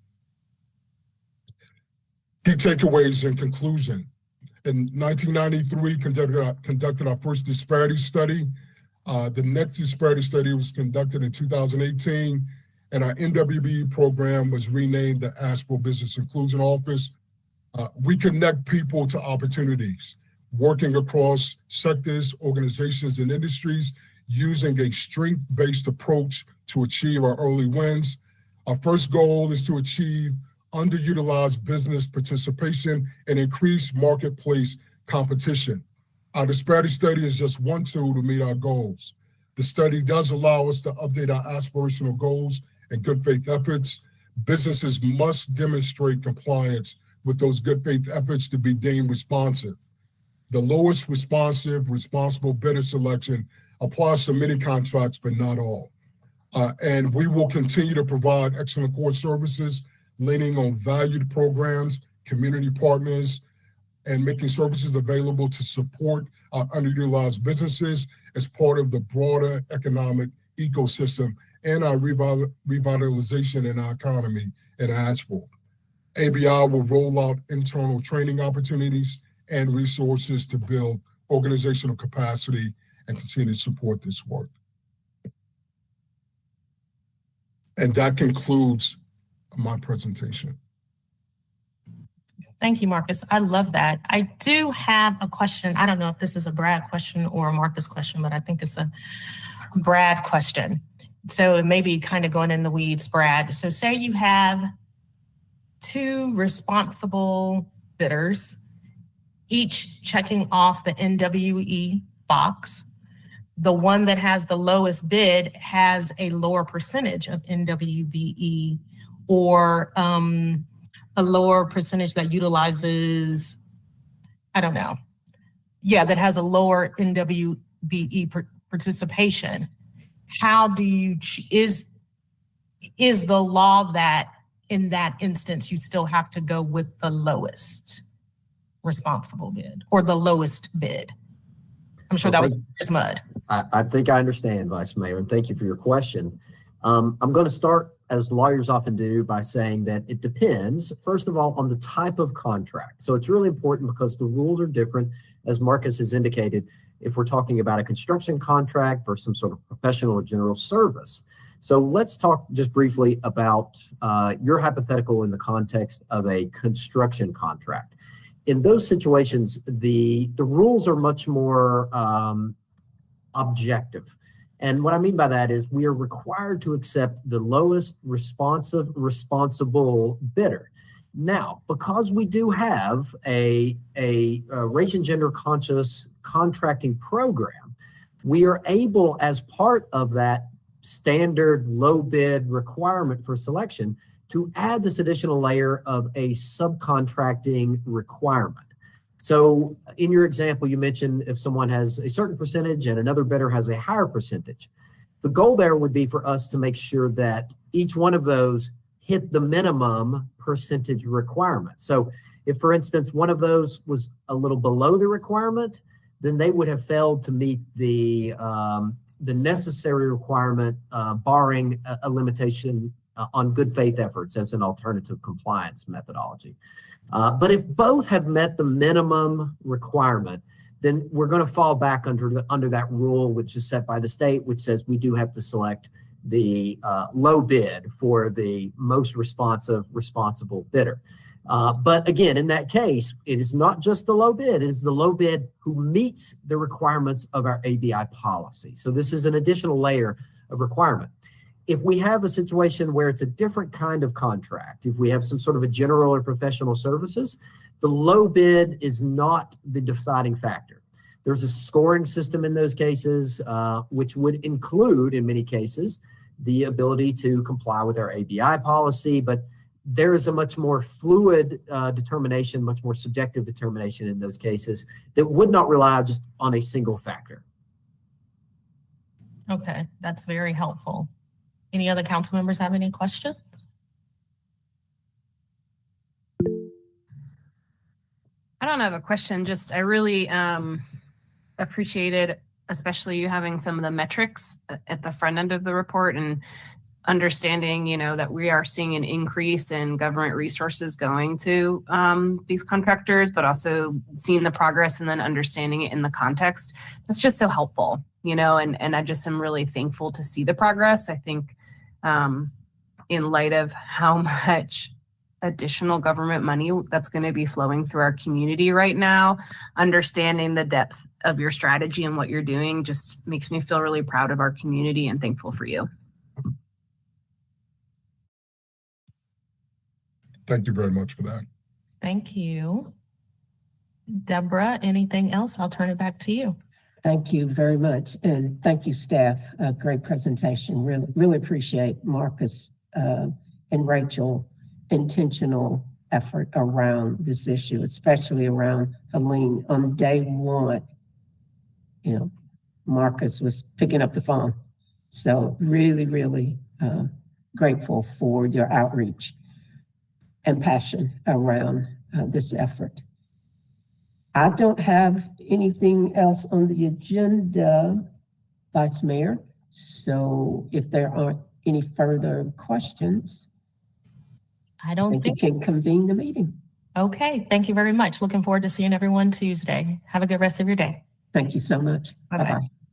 Key takeaways in conclusion. In 1993, conducted our first disparity study. The next disparity study was conducted in 2018, and our NWBE program was renamed the Asheville Business Inclusion Office. We connect people to opportunities, working across sectors, organizations, and industries, using a strength-based approach to achieve our early wins. Our first goal is to achieve underutilized business participation and increase marketplace competition. Our disparity study is just one tool to meet our goals. The study does allow us to update our aspirational goals and good faith efforts. Businesses must demonstrate compliance with those good faith efforts to be deemed responsive. The lowest responsible bidder selection applies to many contracts, but not all. And we will continue to provide excellent core services, leaning on valued programs, community partners, and making services available to support our underutilized businesses as part of the broader economic ecosystem and our revitalization in our economy in Asheville. ABI will roll out internal training opportunities and resources to build organizational capacity and continue to support this work. And that concludes my presentation. Thank you, Marcus. I love that. I do have a question. I don't know if this is a Brad question or a Marcus question, but I think it's a Brad question. So it may be kind of going in the weeds, Brad. So say you have two responsible bidders, each checking off the NWE box. The one that has the lowest bid has a lower percentage of NWBE, or a lower percentage that utilizes, I don't know. Yeah, that has a lower NWBE participation. How do you, is the law that in that instance, you still have to go with the lowest responsible bid or the lowest bid? I'm sure that was mud. I think I understand, Vice Mayor, and thank you for your question. I'm going to start, as lawyers often do, by saying that it depends, first of all, on the type of contract. So it's really important because the rules are different, as Marcus has indicated, if we're talking about a construction contract versus some sort of professional or general service. So let's talk just briefly about your hypothetical in the context of a construction contract. In those situations, the rules are much more objective. And what I mean by that is we are required to accept the lowest responsible bidder. Now, because we do have a race and gender conscious contracting program, we are able, as part of that standard low bid requirement for selection, to add this additional layer of a subcontracting requirement. So in your example, you mentioned if someone has a certain percentage and another bidder has a higher percentage. The goal there would be for us to make sure that each one of those hit the minimum percentage requirement. So if, for instance, one of those was a little below the requirement, then they would have failed to meet the necessary requirement, barring a limitation on good faith efforts as an alternative compliance methodology. But if both have met the minimum requirement, then we're going to fall back under that rule, which is set by the state, which says we do have to select the low bid for the most responsible bidder. But again, in that case, it is not just the low bid, it is the low bid who meets the requirements of our ABI policy. So this is an additional layer of requirement. If we have a situation where it's a different kind of contract, if we have some sort of a general or professional services, the low bid is not the deciding factor. There's a scoring system in those cases, which would include, in many cases, the ability to comply with our ABI policy, but there is a much more fluid determination, much more subjective determination in those cases that would not rely just on a single factor. Okay, that's very helpful. Any other council members have any questions? I don't have a question, just I really appreciated, especially you having some of the metrics at the front end of the report and understanding, you know, that we are seeing an increase in government resources going to these contractors, but also seeing the progress and then understanding it in the context. That's just so helpful, you know, and I just am really thankful to see the progress. I think in light of how much additional government money that's going to be flowing through our community right now, understanding the depth of your strategy and what you're doing just makes me feel really proud of our community and thankful for you. Thank you very much for that. Thank you. Deborah, anything else? I'll turn it back to you. Thank you very much. And thank you, staff. A great presentation. Really appreciate Marcus and Rachel intentional effort around this issue, especially around Helene. On day one, you know, Marcus was picking up the phone. So really grateful for your outreach and passion around this effort. I don't have anything else on the agenda, Vice Mayor. So if there aren't any further questions, I don't think you can convene the meeting. Okay, thank you very much. Looking forward to seeing everyone Tuesday. Have a good rest of your day. Thank you so much. Bye-bye. Bye-bye.